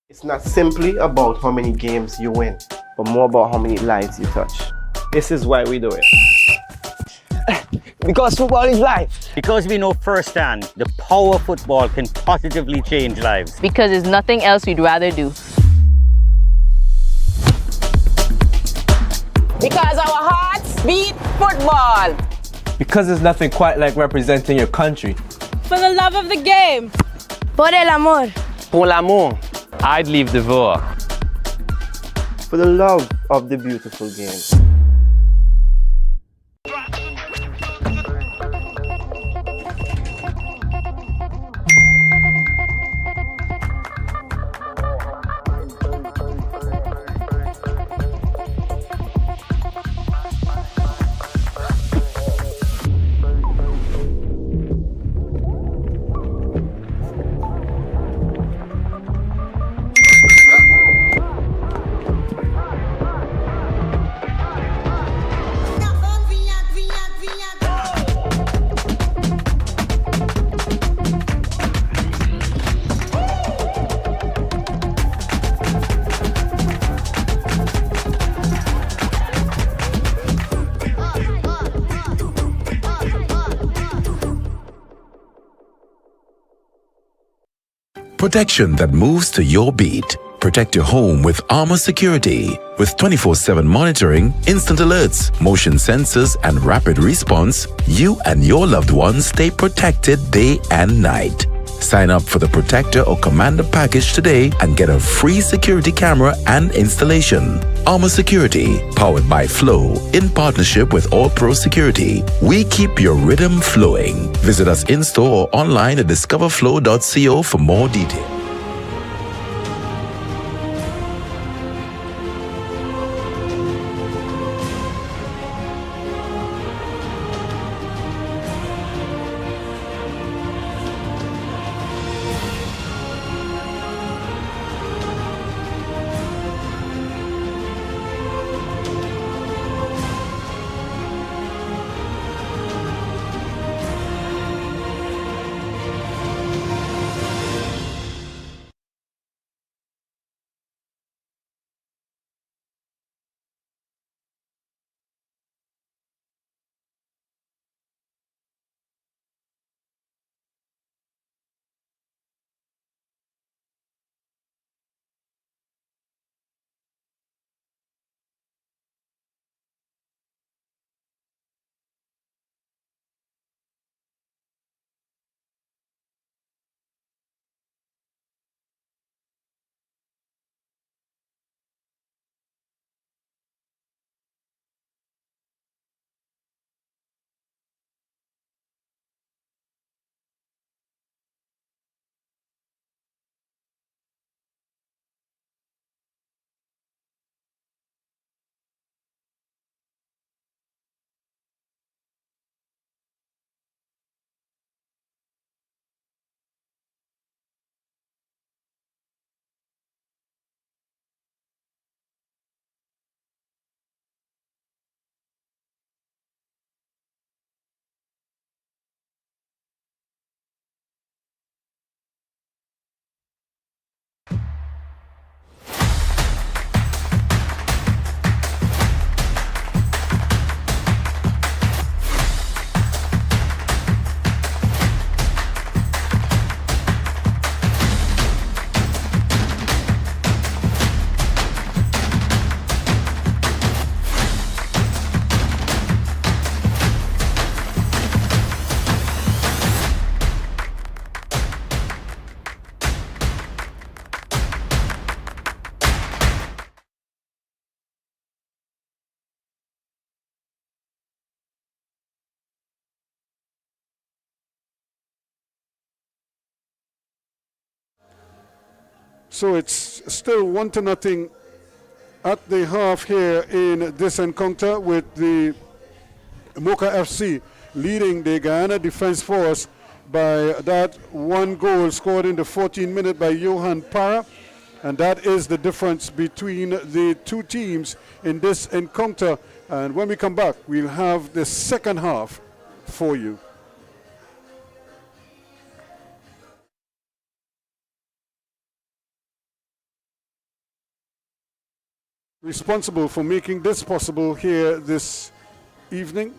It's not simply about how many games you win, but more about how many lives you touch. This is why we do it. Because football is life. Because we know firsthand the power football can positively change lives. Because there's nothing else we'd rather do. Because our hearts beat football. Because there's nothing quite like representing your country. For the love of the game. Por el amor. Pour l'amour. I'd leave the vote. For the love of the beautiful game. Protection that moves to your beat. Protect your home with Armor Security. With 24/7 monitoring, instant alerts, motion sensors, and rapid response, you and your loved ones stay protected day and night. Sign up for the Protector or Commander package today and get a free security camera and installation. Armor Security, powered by Flow, in partnership with All Pro Security. We keep your rhythm flowing. Visit us in-store or online at discoverflow.co for more details. So it's still 1-0 at the half here in this encounter, with the Moca FC leading the Guyana Defence Force by that one goal scored in the 14th minute by Johan Parra. And that is the difference between the two teams in this encounter. And when we come back, we'll have the second half for you. Responsible for making this possible here this evening,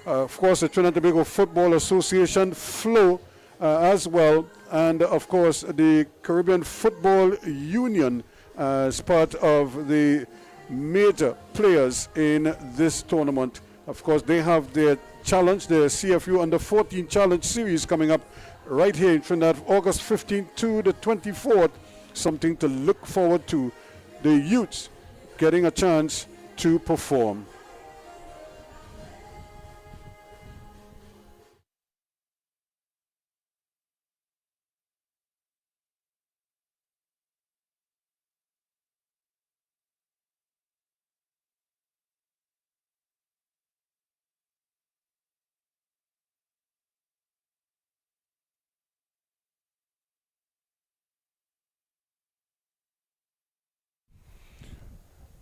of course, the Trinidad and Tobago Football Association, FLO, as well, and of course the Caribbean Football Union as part of the major players in this tournament. Of course, they have their challenge, the CFU Under 14 Challenge Series, coming up right here in Trinidad, August 15th to the 24th. Something to look forward to. The youths getting a chance to perform.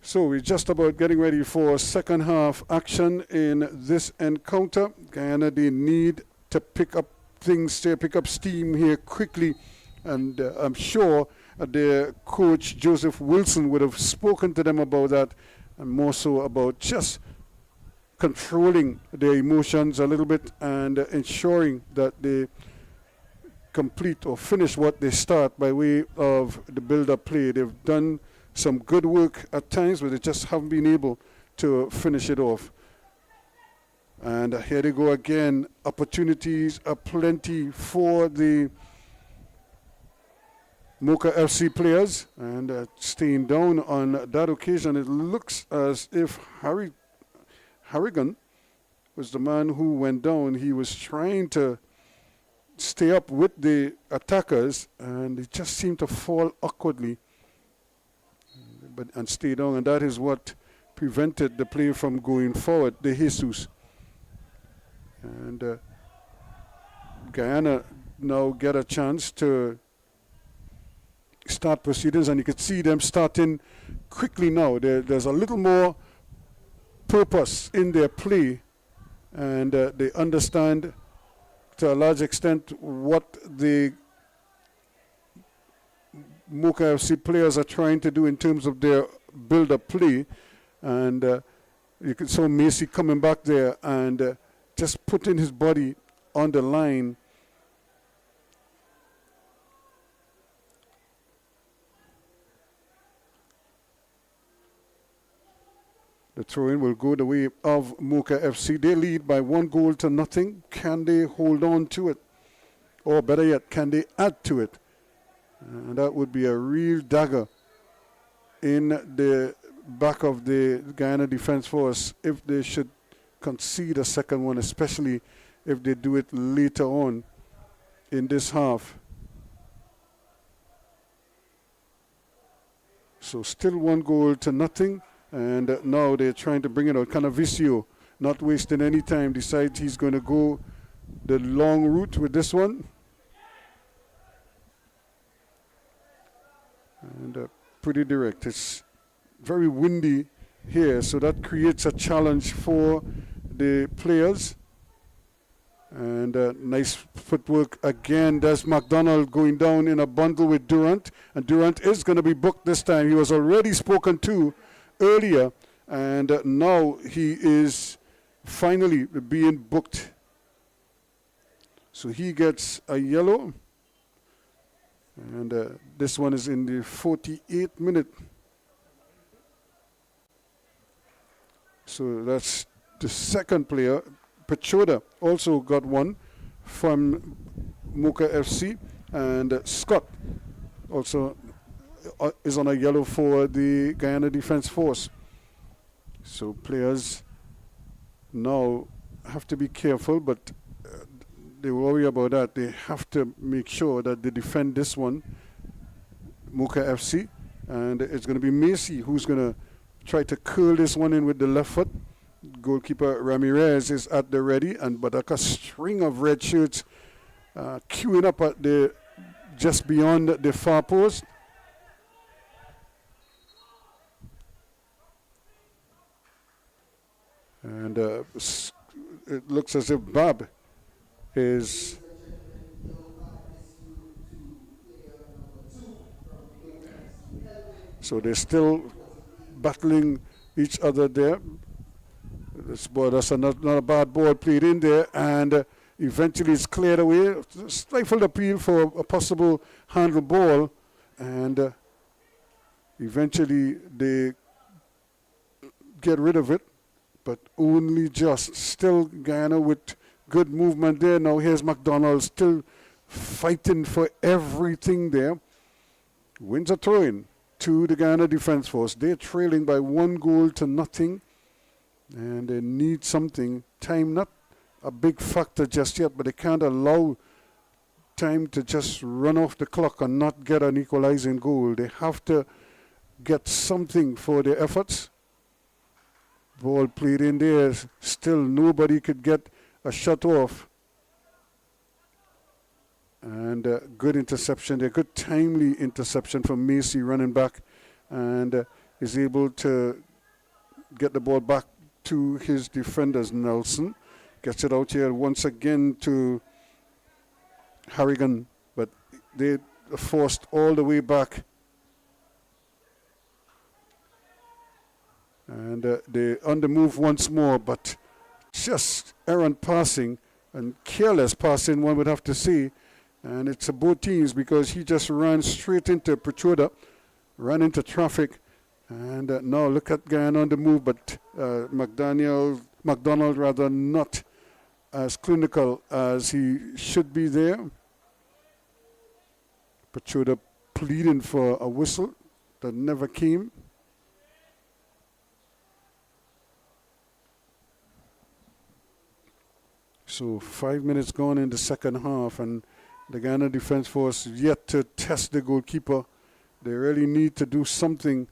So we're just about getting ready for second half action in this encounter. Guyana, they need to pick up things, to pick up steam here quickly. And I'm sure their coach, Joseph Wilson, would have spoken to them about that, and more so about just controlling their emotions a little bit and ensuring that they complete or finish what they start by way of the build-up play. They've done some good work at times, but they just haven't been able to finish it off. And here they go again. Opportunities are plenty for the Moca FC players, and staying down on that occasion. It looks as if Harrigan was the man who went down. He was trying to stay up with the attackers, and it just seemed to fall awkwardly and stay down, and that is what prevented the play from going forward, the Jesus. And Guyana now get a chance to start proceedings, and you can see them starting quickly now. There's a little more purpose in their play, and they understand to a large extent what the Moca FC players are trying to do in terms of their build-up play. And you can saw Macy coming back there and just putting his body on the line. The throw-in will go the way of Moca FC. They lead by 1-0. Can they hold on to it? Or better yet, can they add to it? And that would be a real dagger in the back of the Guyana Defence Force if they should concede a second one, especially if they do it later on in this half. So still 1-0, and now they're trying to bring it out. Canavicio, not wasting any time, decides he's going to go the long route with this one. And pretty direct. It's very windy here, so that creates a challenge for the players. And nice footwork again. There's McDonald going down in a bundle with Durant, and Durant is going to be booked this time. He was already spoken to earlier, and now he is finally being booked. So he gets a yellow. And this one is in the 48th minute. So that's the second player. Pachoda also got one from Moca FC. And Scott also is on a yellow for the Guyana Defence Force. So players now have to be careful, but they worry about that. They have to make sure that they defend this one, Moca FC, and it's going to be Macy who's going to try to curl this one in with the left foot. Goalkeeper Ramirez is at the ready, but a string of red shirts queuing up at the just beyond the far post. And it looks as if Bob is so they're still battling each other there. This ball, that's not a bad ball played in there, and eventually it's cleared away. Stifled appeal for a possible handle ball, and eventually they get rid of it, but only just. Still Guyana with good movement there. Now here's McDonald still fighting for everything there. Wins a throw-in to the Guyana Defence Force. They're trailing by 1-0 and they need something. Time not a big factor just yet, but they can't allow time to just run off the clock and not get an equalizing goal. They have to get something for their efforts. Ball played in there. Still nobody could get a shot off. And good interception there. Good timely interception from Macy running back, and is able to get the ball back to his defenders. Nelson gets it out here once again to Harrigan, but they are forced all the way back. And they on the move once more, but just errant passing and careless passing, one would have to say. And it's both teams, because he just ran straight into Prochuda, ran into traffic. And now look at Guyana on the move, but McDonald rather not as clinical as he should be there. Prochuda pleading for a whistle that never came. So 5 minutes gone in the second half, and the Guyana Defence Force yet to test the goalkeeper. They really need to do something,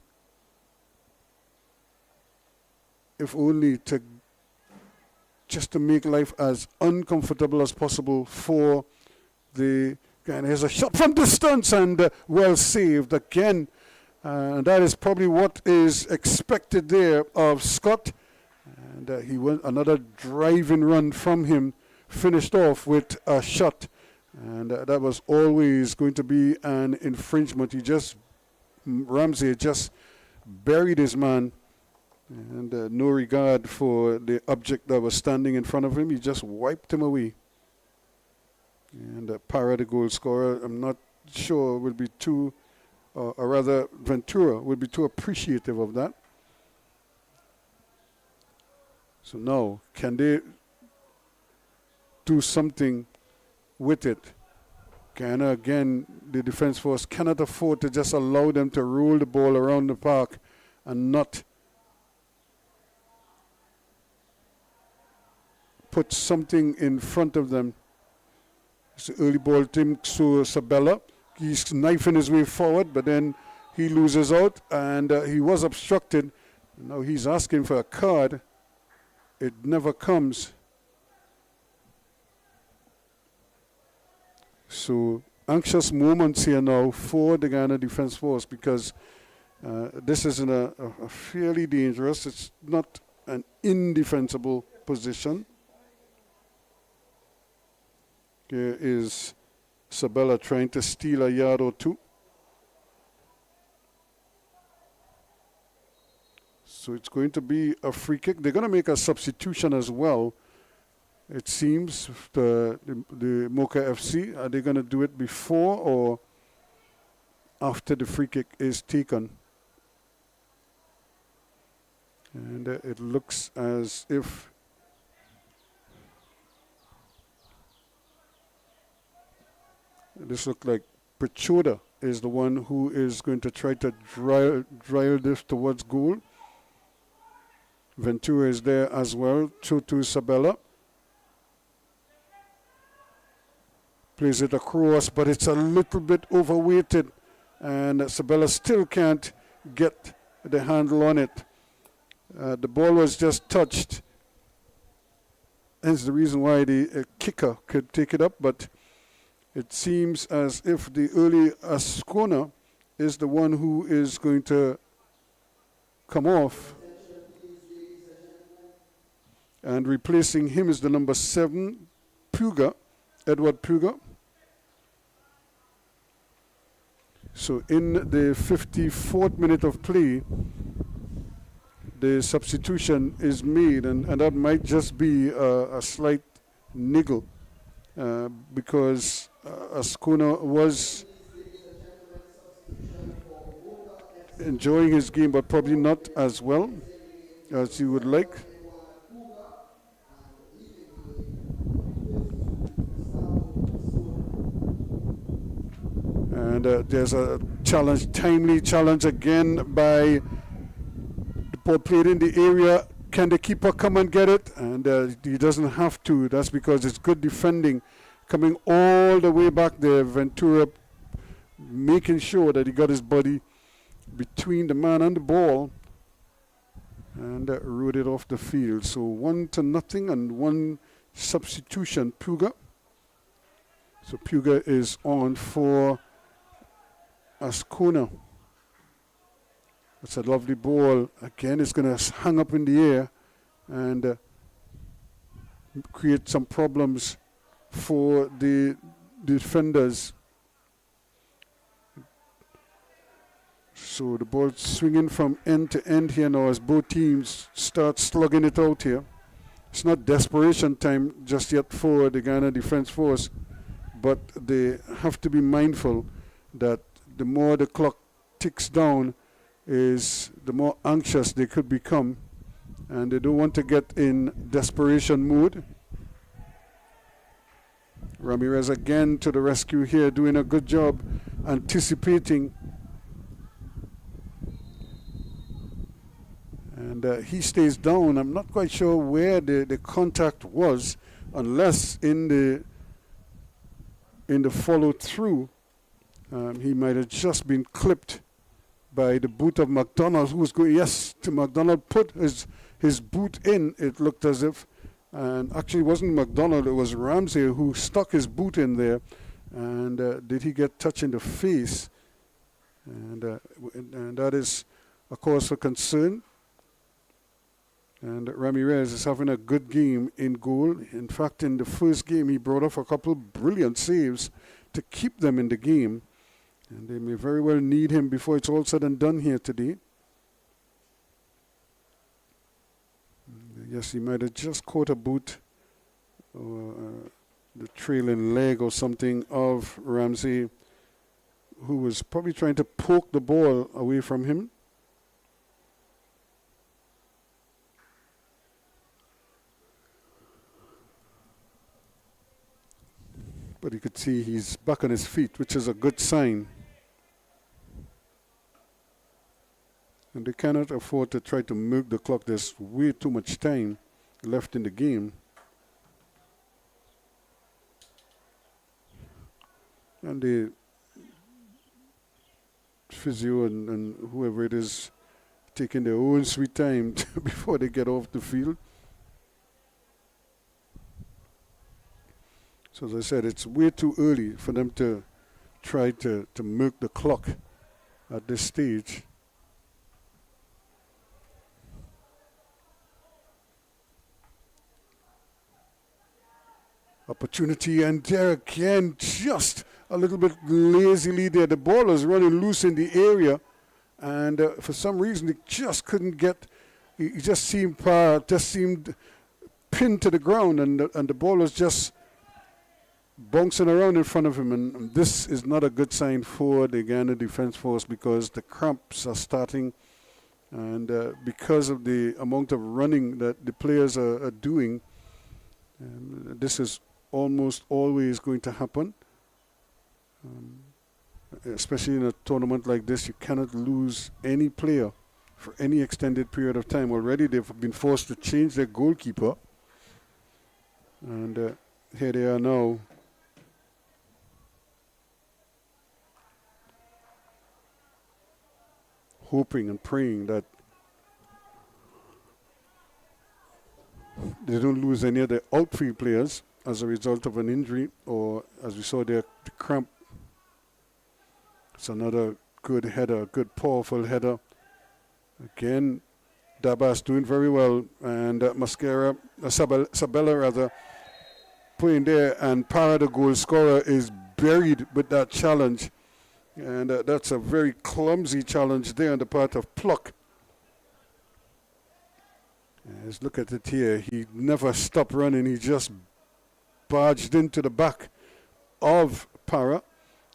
if only to just to make life as uncomfortable as possible for the Guyana. Here's a shot from distance, and well saved again. And that is probably what is expected there of Scott. And he went another driving run from him, finished off with a shot. And that was always going to be an infringement. Ramsey just buried his man, and no regard for the object that was standing in front of him. He just wiped him away. And Parra, the goal scorer, I'm not sure will be too, or rather Ventura will be too appreciative of that. So now, can they do something with it? Guyana, again, the defense force cannot afford to just allow them to roll the ball around the park and not put something in front of them. It's the early ball to Sabella. He's knifing his way forward, but then he loses out, and he was obstructed. Now he's asking for a card. It never comes. So anxious moments here now for the Guyana Defence Force, because this is in a fairly dangerous, it's not an indefensible position. Here is Sabella trying to steal a yard or two. So it's going to be a free kick. They're going to make a substitution as well, it seems, the Moca FC. Are they going to do it before or after the free kick is taken? And it looks as if this looks like Prochuda is the one who is going to try to drive this towards goal. Ventura is there as well, to Sabella. Plays it across, but it's a little bit overweighted, and Sabella still can't get the handle on it. The ball was just touched. Hence the reason why the kicker could take it up, but it seems as if the early Ascona is the one who is going to come off. And replacing him is the number 7, Puga, Edward Puga. So in the 54th minute of play, the substitution is made, and that might just be a slight niggle because Ascona was enjoying his game, but probably not as well as he would like. And there's a challenge, timely challenge again by the ball played in the area. Can the keeper come and get it? And he doesn't have to. That's because it's good defending. Coming all the way back there, Ventura making sure that he got his body between the man and the ball and rode it off the field. So 1-0 and 1 substitution, Puga. So Puga is on for Ascona. It's a lovely ball. Again, it's going to hang up in the air and create some problems for the defenders. So the ball swinging from end to end here now as both teams start slugging it out here. It's not desperation time just yet for the Guyana Defence Force, but they have to be mindful that the more the clock ticks down is the more anxious they could become, and they don't want to get in desperation mode. Ramirez again to the rescue here, doing a good job anticipating. And he stays down. I'm not quite sure where the contact was, unless in the follow through he might have just been clipped by the boot of McDonald, who was going, yes, to McDonald put his boot in. It looked as if, and actually it wasn't McDonald, it was Ramsey who stuck his boot in there. And did he get touched in the face? And that is a cause for concern. And Ramirez is having a good game in goal. In fact, in the first game, he brought off a couple brilliant saves to keep them in the game. And they may very well need him before it's all said and done here today. Yes, he might have just caught a boot or the trailing leg or something of Ramsey, who was probably trying to poke the ball away from him. But you could see he's back on his feet, which is a good sign. And they cannot afford to try to milk the clock. There's way too much time left in the game. And the physio and whoever it is taking their own sweet time before they get off the field. So as I said, it's way too early for them to try to milk the clock at this stage. Opportunity, and there again, just a little bit lazily there. The ball was running loose in the area, and for some reason it just couldn't get. He just seemed pinned to the ground, and the ball was just bouncing around in front of him. And this is not a good sign for the Guyana Defence Force, because the cramps are starting, and because of the amount of running that the players are doing, this is almost always going to happen. Especially in a tournament like this, you cannot lose any player for any extended period of time. Already they've been forced to change their goalkeeper, and here they are now hoping and praying that they don't lose any of their outfield players as a result of an injury, or as we saw there, the cramp. It's another good header, good powerful header. Again, Dabas doing very well, and Sabella rather, playing there, and Para, the goal scorer, is buried with that challenge. And that's a very clumsy challenge there on the part of Pluck. Let's look at it here. He never stopped running. He just barged into the back of Para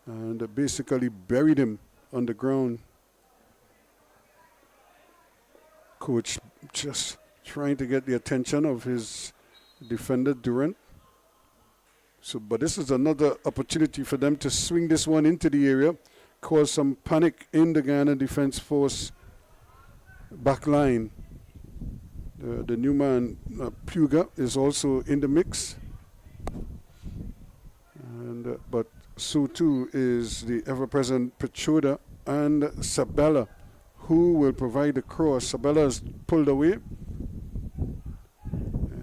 and basically buried him on the ground. Coach just trying to get the attention of his defender, Durant. So, but this is another opportunity for them to swing this one into the area, cause some panic in the Guyana Defence Force back line. The new man, Puga, is also in the mix. And but so too is the ever-present Pechoda and Sabella, who will provide the cross. Sabella is pulled away.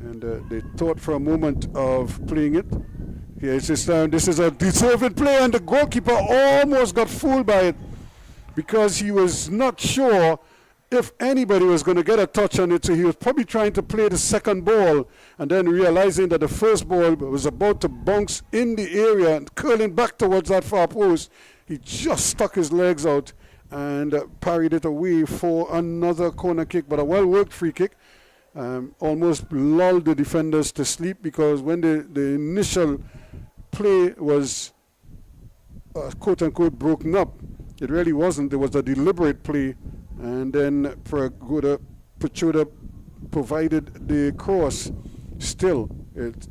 And they thought for a moment of playing it. Here's this time. This is a deserved play, and the goalkeeper almost got fooled by it because he was not sure if anybody was going to get a touch on it, so he was probably trying to play the second ball, and then realizing that the first ball was about to bounce in the area and curling back towards that far post, he just stuck his legs out and parried it away for another corner kick, but a well-worked free kick. Almost lulled the defenders to sleep, because when the initial play was quote-unquote broken up, it really wasn't. There was a deliberate play, and then Pechoda provided the cross. Still, it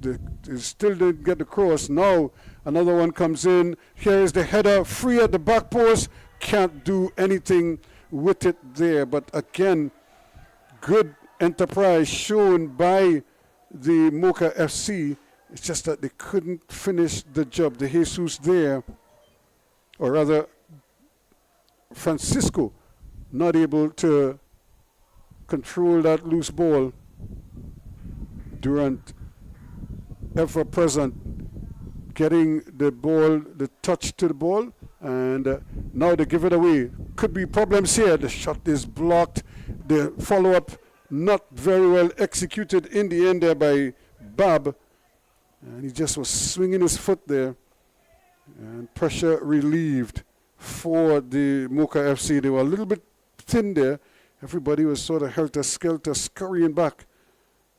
still didn't get the cross. Now another one comes in. Here is the header, free at the back post. Can't do anything with it there. But again, good enterprise shown by the Moca FC. It's just that they couldn't finish the job. The Jesus there, or rather Francisco, not able to control that loose ball. Durant, ever present, getting the ball, the touch to the ball, and now they give it away. Could be problems here. The shot is blocked. The follow-up not very well executed in the end there by Bab, and he just was swinging his foot there, and pressure relieved for the Moca FC. They were a little bit thin there. Everybody was sort of helter-skelter, scurrying back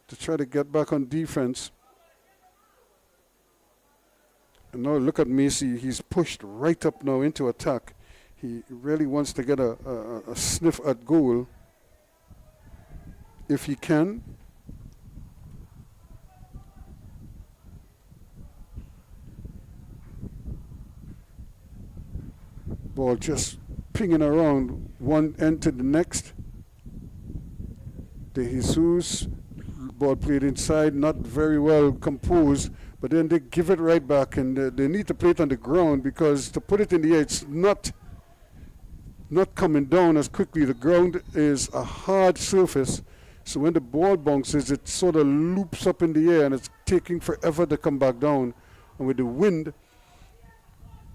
to try to get back on defense. And now look at Macy. He's pushed right up now into attack. He really wants to get a sniff at goal if he can. Ball just pinging around one end to the next. De Jesus, ball played inside, not very well composed, but then they give it right back, and they need to play it on the ground, because to put it in the air, it's not coming down as quickly. The ground is a hard surface, so when the ball bounces, it sort of loops up in the air, and it's taking forever to come back down. And with the wind,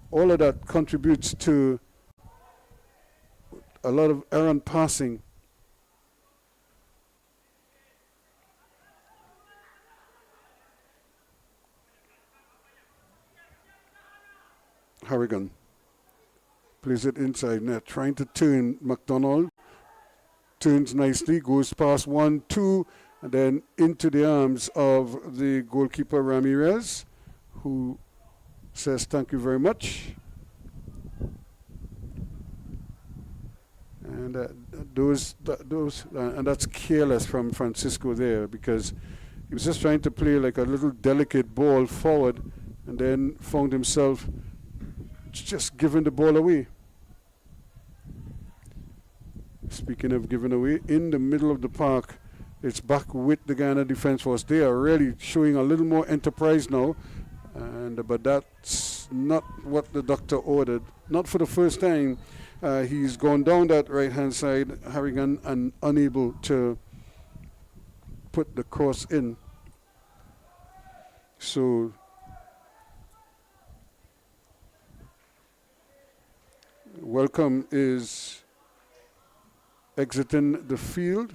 all of that contributes to a lot of errant passing. Harrigan plays it inside net, trying to turn. McDonald turns nicely, goes past 1-2, and then into the arms of the goalkeeper Ramirez, who says thank you very much. And and that's careless from Francisco there, because he was just trying to play like a little delicate ball forward, and then found himself just giving the ball away. Speaking of giving away, in the middle of the park, it's back with the Guyana Defence Force. They are really showing a little more enterprise now, but that's not what the doctor ordered. Not for the first time. He's gone down that right-hand side, Harrigan, and unable to put the cross in. So Welcome is exiting the field.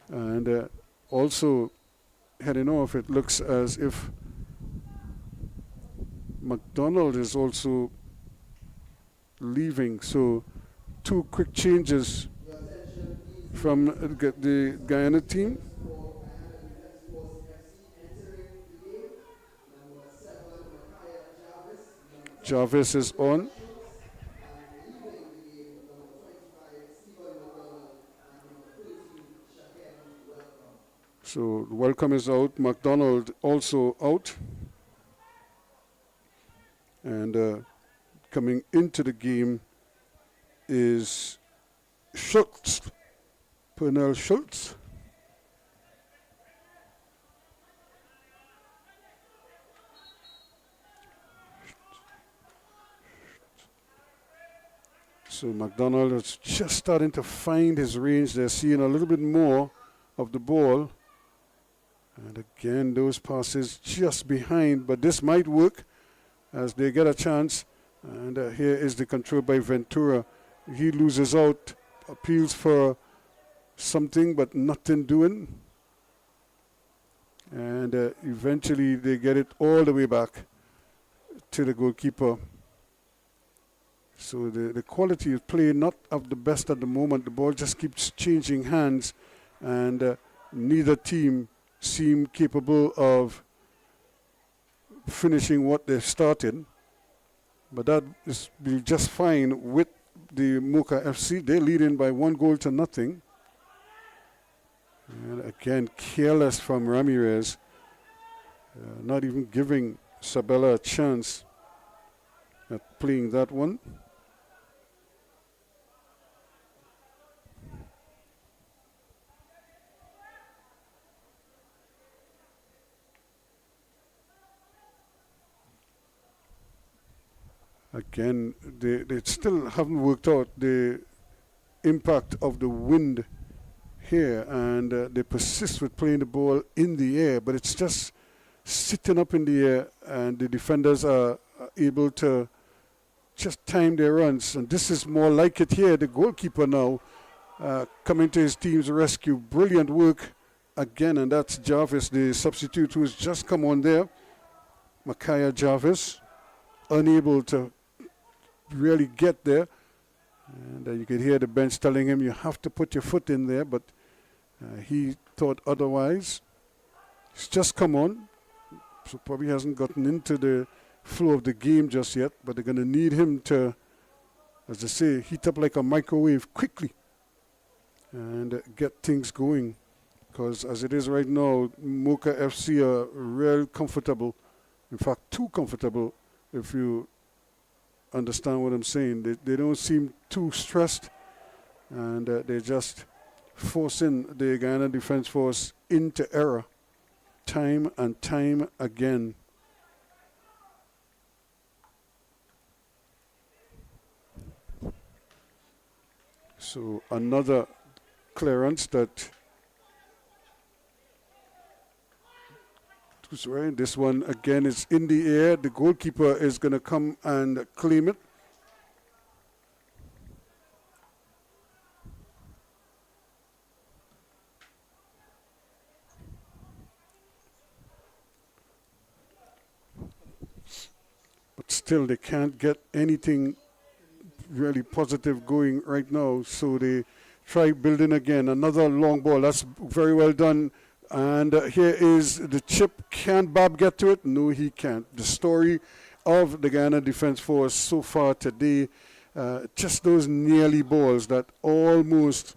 And also heading off, it looks as if McDonald is also leaving. So 2 quick changes from the Guyana team. Jarvis is on. So Welcome is out. McDonald also out. And coming into the game is Schultz, Pernell Schultz. So McDonald is just starting to find his range. They're seeing a little bit more of the ball. And again, those passes just behind, but this might work as they get a chance. And here is the control by Ventura. He loses out, appeals for something, but nothing doing. And eventually they get it all the way back to the goalkeeper. So the quality of play not of the best at the moment. The ball just keeps changing hands, and neither team seem capable of finishing what they've started. But that is be just fine with the Moca FC. They're leading by 1-0. And again, careless from Ramirez, not even giving Sabella a chance at playing that one. Again, they still haven't worked out the impact of the wind here, and they persist with playing the ball in the air, but it's just sitting up in the air, and the defenders are able to just time their runs. And this is more like it here. The goalkeeper now coming to his team's rescue. Brilliant work again, and that's Jarvis, the substitute, who's just come on there. Micaiah Jarvis, unable to really get there, and you could hear the bench telling him you have to put your foot in there, but he thought otherwise. He's just come on, so probably hasn't gotten into the flow of the game just yet, but they're going to need him to, as they say, heat up like a microwave quickly and get things going, because as it is right now, Moca FC are real comfortable, in fact too comfortable, if you understand what I'm saying. They don't seem too stressed, and they're just forcing the Guyana Defence Force into error time and time again. So another clearance that right. This one again is in the air. The goalkeeper is going to come and claim it. But still, they can't get anything really positive going right now. So they try building again. Another long ball. That's very well done. And here is the chip. Can Bob get to it? No, he can't. The story of the Guyana Defence Force so far today, just those nearly balls that almost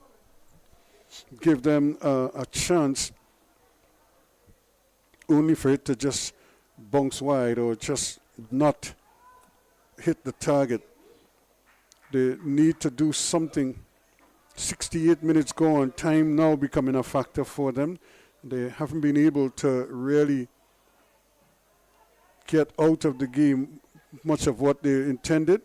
give them a chance, only for it to just bounce wide or just not hit the target. They need to do something. 68 minutes gone, time now becoming a factor for them. They haven't been able to really get out of the game much of what they intended.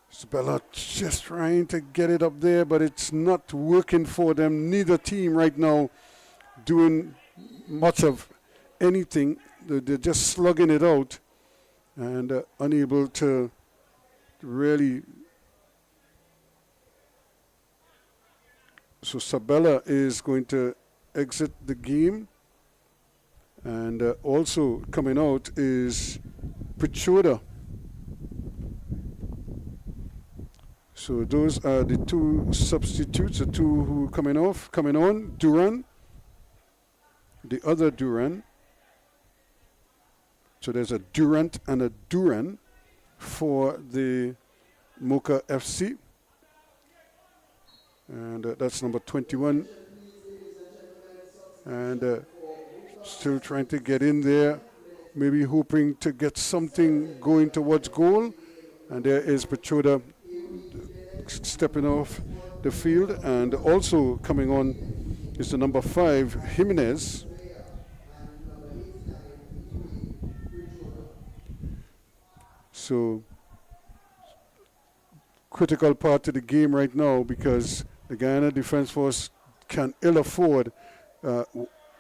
Sabella just trying to get it up there, but it's not working for them. Neither team right now doing much of anything. They're just slugging it out and unable to really. So Sabella is going to exit the game. And also coming out is Pichoda. So those are the two substitutes, the two who coming on, Duran, the other Duran. So there's a Durant and a Duran for the Moca FC. And that's number 21. And still trying to get in there, maybe hoping to get something going towards goal. And there is Pichoda stepping off the field, and also coming on is the number 5, Jimenez. So critical part of the game right now, because the Guyana Defence Force can ill afford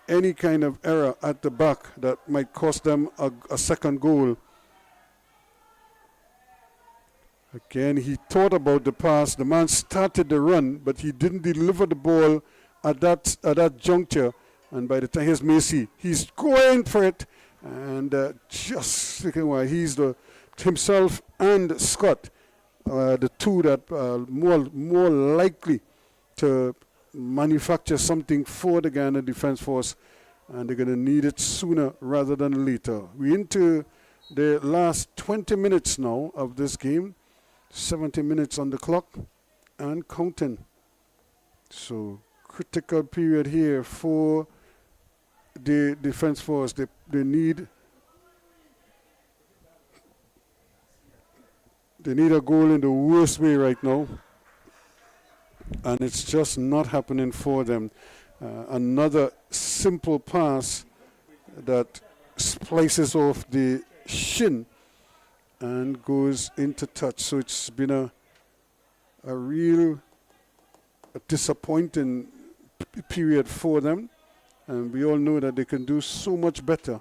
any kind of error at the back that might cost them a second goal. Again, he thought about the pass. The man started the run, but he didn't deliver the ball at that juncture. And by the time, here's Macy. He's going for it. And just thinking why he's himself and Scott, the two that are more likely to manufacture something for the Guyana Defence Force. And they're going to need it sooner rather than later. We're into the last 20 minutes now of this game. 70 minutes on the clock and counting. So critical period here for the Defence Force. They need a goal in the worst way right now, and it's just not happening for them. Another simple pass that splices off the shin and goes into touch. So it's been a real disappointing period for them. And we all know that they can do so much better.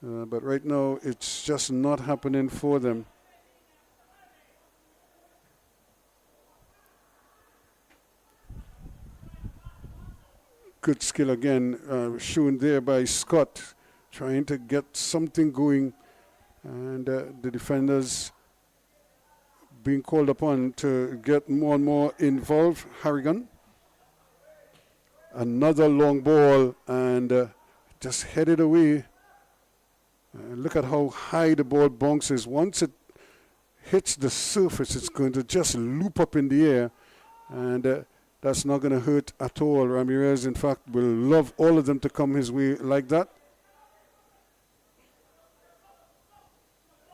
But right now, it's just not happening for them. Good skill again, shown there by Scott, trying to get something going. And the defenders being called upon to get more and more involved. Harrigan. Another long ball and just headed away. Look at how high the ball bounces. Once it hits the surface, it's going to just loop up in the air. And that's not going to hurt at all. Ramirez, in fact, will love all of them to come his way like that.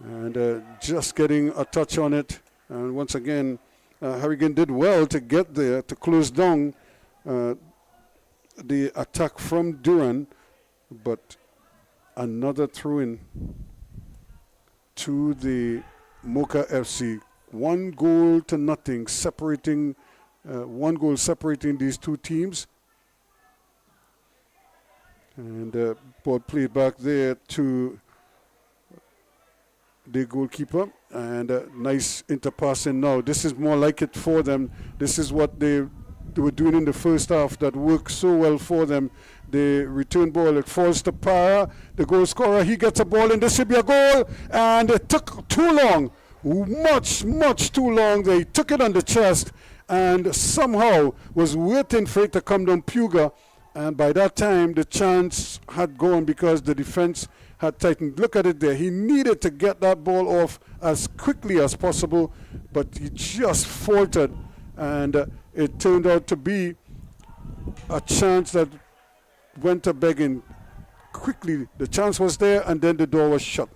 And just getting a touch on it. And once again, Harrigan did well to get there, to close down the attack from Duran. But another throw-in to the Moca FC. 1-0 separating, 1 goal separating these two teams. And ball played back there to the goalkeeper, and nice interpassing now. This is more like it for them. This is what they were doing in the first half that worked so well for them. The return ball, it falls to Para, the goal scorer. He gets a ball, and this should be a goal. And it took too long, much too long. They took it on the chest and somehow was waiting for it to come down Puga. And by that time, the chance had gone because the defense had tightened. Look at it there. He needed to get that ball off as quickly as possible, but he just faltered. And it turned out to be a chance that went to begging quickly. The chance was there, and then the door was shut.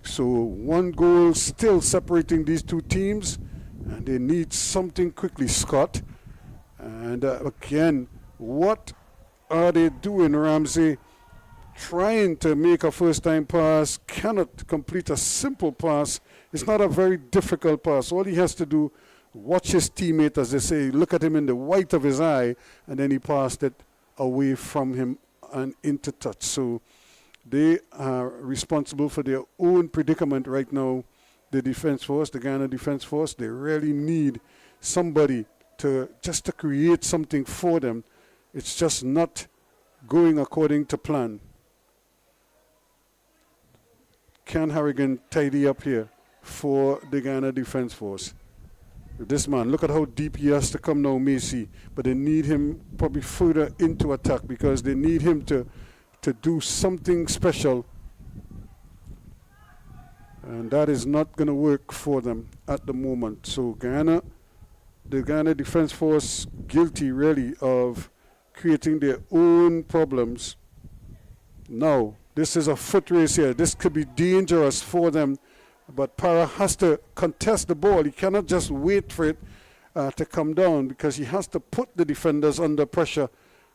So 1 goal still separating these two teams, and they need something quickly, Scott. And again, what are they doing, Ramsey? trying to make a first-time pass, cannot complete a simple pass. It's not a very difficult pass. All he has to do, watch his teammate, as they say, look at him in the white of his eye, and then he passed it away from him and into touch. So they are responsible for their own predicament right now. The defense force, the Guyana defense force, they really need somebody to create something for them. It's just not going according to plan. Can Harrigan tidy up here for the Guyana defense force? This man, look at how deep he has to come now, Macy. But they need him probably further into attack because they need him to do something special. And that is not going to work for them at the moment. So Guyana, the Guyana defense force, guilty really of creating their own problems. Now, this is a foot race here. This could be dangerous for them. But Para has to contest the ball. He cannot just wait for it to come down because he has to put the defenders under pressure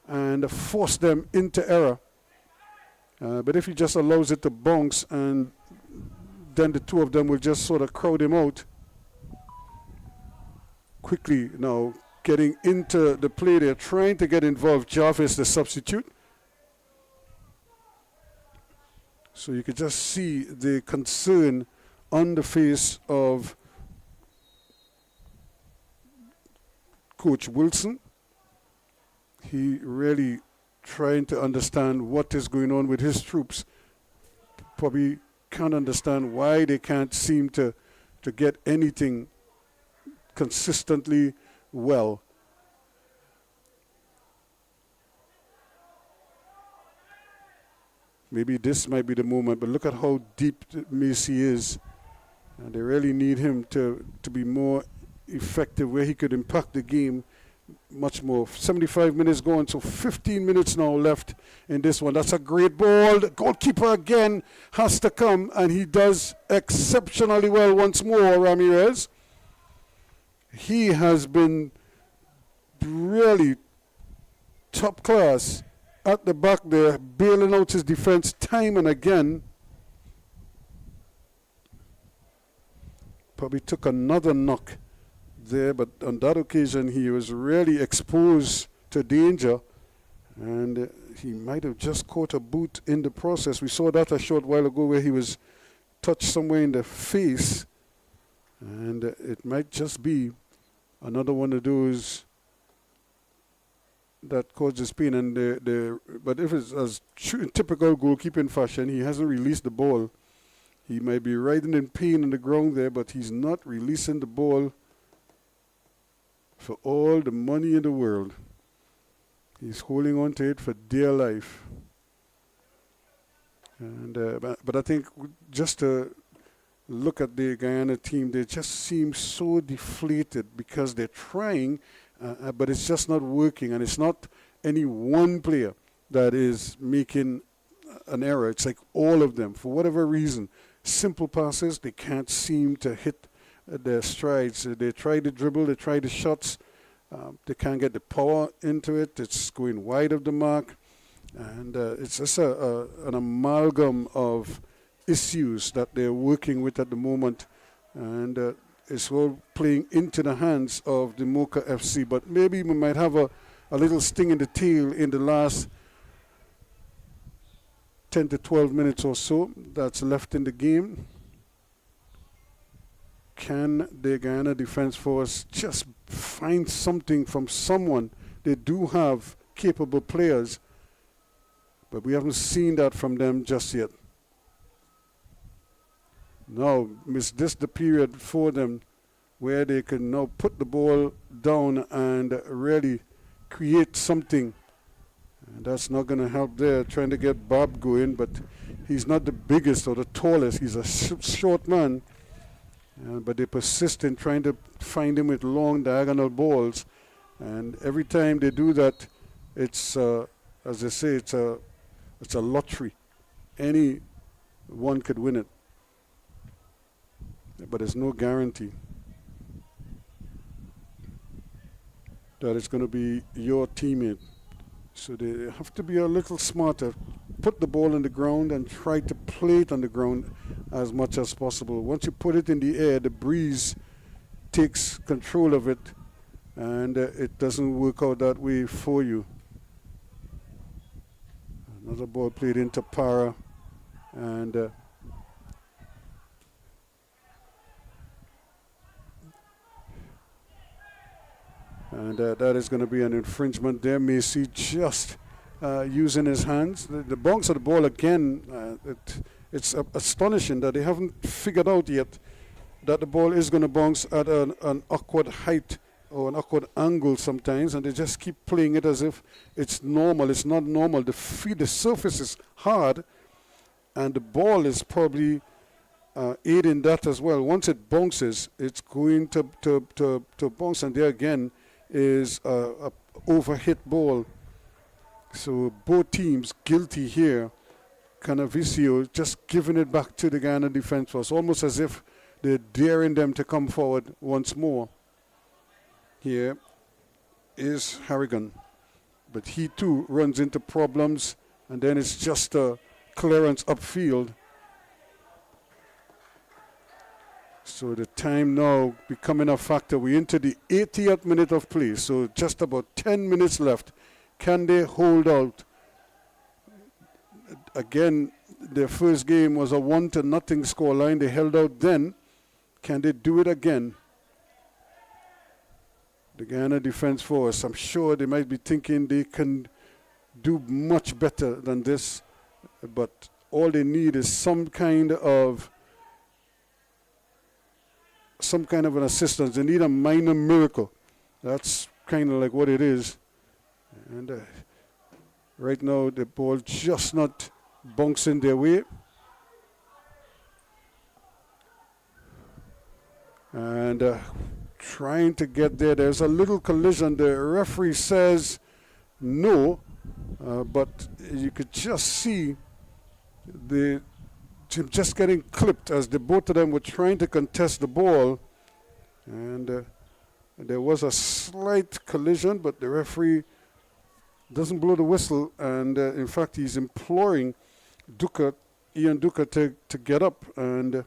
and force them into error. But if he just allows it to bounce, and then the two of them will just sort of crowd him out. Quickly now getting into the play. They're trying to get involved. Jarvis, the substitute. So you could just see the concern on the face of Coach Wilson. He really trying to understand what is going on with his troops. Probably can't understand why they can't seem to get anything consistently well. Maybe this might be the moment, but look at how deep Macy is. And they really need him to be more effective, where he could impact the game much more. 75 minutes going, so 15 minutes now left in this one. That's a great ball. The goalkeeper again has to come, and he does exceptionally well once more, Ramirez. He has been really top class at the back there, bailing out his defense time and again. Probably took another knock there, but on that occasion he was really exposed to danger, and he might have just caught a boot in the process. We saw that a short while ago where he was touched somewhere in the face, and it might just be another one of those that causes pain. And but if it's as in typical goalkeeping fashion, he hasn't released the ball. He might be riding in pain on the ground there, but he's not releasing the ball for all the money in the world. He's holding on to it for dear life. And but I think just to look at the Guyana team, they just seem so deflated because they're trying, but it's just not working. And it's not any one player that is making an error. It's like all of them, for whatever reason. Simple passes, they can't seem to hit their strides. They try to dribble, they try the shots. They can't get the power into it. It's going wide of the mark. And it's just an amalgam of issues that they're working with at the moment. And it's all playing into the hands of the Moca FC. But maybe we might have a little sting in the tail in the last 10 to 12 minutes or so that's left in the game. Can the Guyana Defence Force just find something from someone? They do have capable players, but we haven't seen that from them just yet. Now, is this the period for them where they can now put the ball down and really create something? And that's not going to help there, trying to get Bob going, but he's not the biggest or the tallest. He's a short man. But they persist in trying to find him with long diagonal balls. And every time they do that, it's, as they say, it's a lottery. Anyone could win it. But there's no guarantee that it's going to be your teammate. So they have to be a little smarter. Put the ball on the ground and try to play it on the ground as much as possible. Once you put it in the air, the breeze takes control of it, and it doesn't work out that way for you. Another ball played into Para, and that is going to be an infringement there. Macy just using his hands. The bounce of the ball again, it's astonishing that they haven't figured out yet that the ball is going to bounce at an awkward height or an awkward angle sometimes, and they just keep playing it as if it's normal. It's not normal. The surface is hard, and the ball is probably aiding that as well. Once it bounces, it's going to bounce, and there again is a overhit ball. So both teams guilty here. Canavicio just giving it back to the Guyana defense force, almost as if they're daring them to come forward once more. Here is Harrigan, but he too runs into problems, and then it's just a clearance upfield. So the time now becoming a factor. We're into the 80th minute of play, so just about 10 minutes left. Can they hold out? Again, their first game was a 1-0 scoreline. They held out then. Can they do it again? The Guyana Defense Force, I'm sure they might be thinking they can do much better than this, but all they need is some kind of an assistance. They need a minor miracle. That's kind of like what it is. And right now, the ball just not bouncing their way. And trying to get there. There's a little collision. The referee says no, but you could just see him just getting clipped as the both of them were trying to contest the ball. And there was a slight collision, but the referee doesn't blow the whistle, and in fact he's imploring Ian Duca to get up and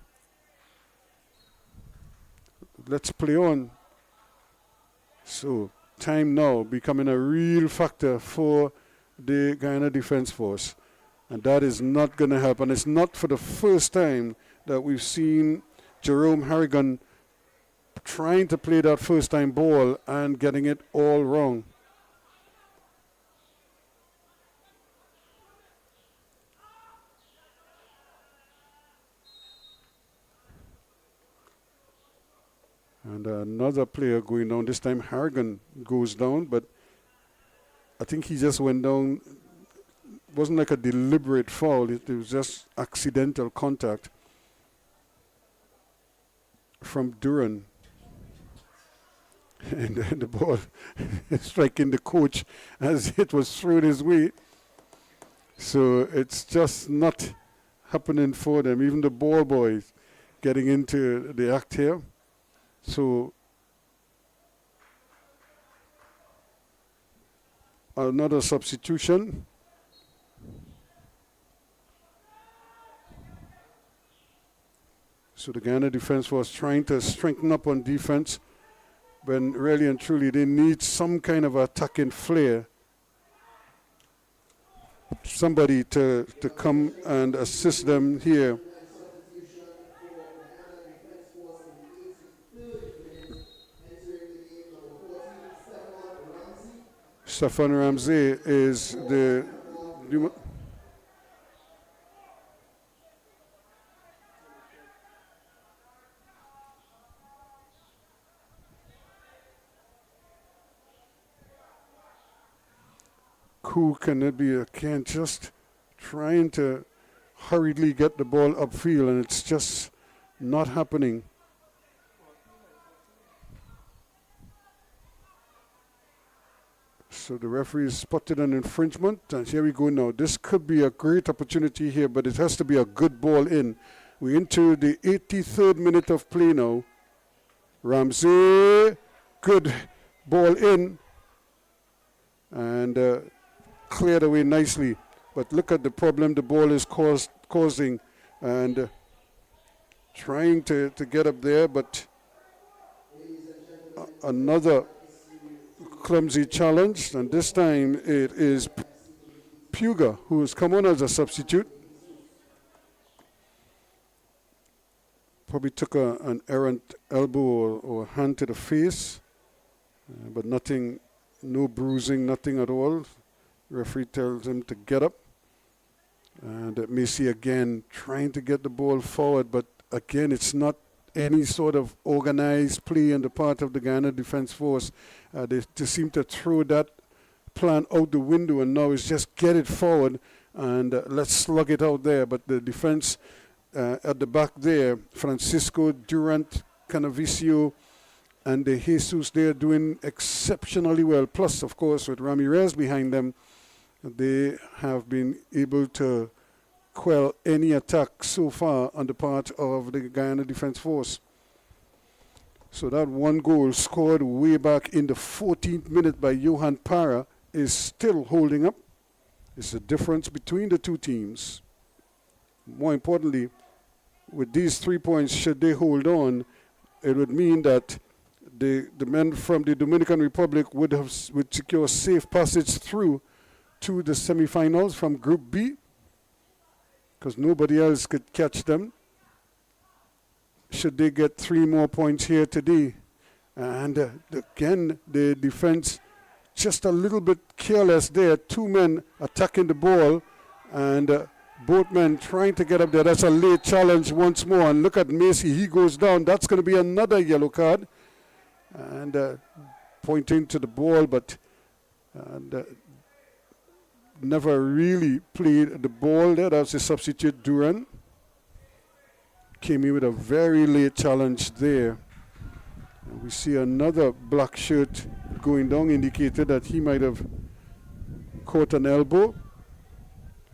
let's play on. So time now becoming a real factor for the Guyana Defense Force, and that is not going to help. And it's not for the first time that we've seen Jerome Harrigan trying to play that first time ball and getting it all wrong. And another player going down. This time Harrigan goes down, but I think he just went down. It wasn't like a deliberate foul. It was just accidental contact from Duran. And the ball striking the coach as it was thrown his way. So it's just not happening for them. Even the ball boys getting into the act here. So another substitution. So the Guyana defense was trying to strengthen up on defense, when really and truly they need some kind of attacking flair. Somebody to come and assist them here. Stefan Ramsey is the who can it be? Again, just trying to hurriedly get the ball upfield, and it's just not happening. So the referee spotted an infringement, and here we go now. This could be a great opportunity here, but it has to be a good ball in. We're into the 83rd minute of play now. Ramsey, good ball in. And cleared away nicely. But look at the problem the ball is causing, and trying to get up there, but another clumsy challenge, and this time it is Puga who has come on as a substitute. Probably took an errant elbow or hand to the face, but nothing, no bruising, nothing at all. Referee tells him to get up. And Macy again trying to get the ball forward, but again it's not any sort of organized play on the part of the Guyana Defence Force. They seem to throw that plan out the window, and now it's just get it forward and let's slug it out there. But the defense at the back there, Francisco, Durant, Canavicio, and the Jesus, they're doing exceptionally well. Plus, of course, with Ramirez behind them, they have been able to quell any attack so far on the part of the Guyana Defence Force. So that one goal scored way back in the 14th minute by Johan Parra is still holding up. It's the difference between the two teams. More importantly, with these 3 points, should they hold on, it would mean that the men from the Dominican Republic would secure safe passage through to the semifinals from Group B, because nobody else could catch them should they get 3 more points here today. And again, the defense just a little bit careless there. 2 men attacking the ball and both men trying to get up there. That's a late challenge once more. And look at Macy, he goes down. That's going to be another yellow card. And pointing to the ball, but never really played the ball there. That's the substitute Duran. Came in with a very late challenge there. And we see another black shirt going down, indicated that he might have caught an elbow.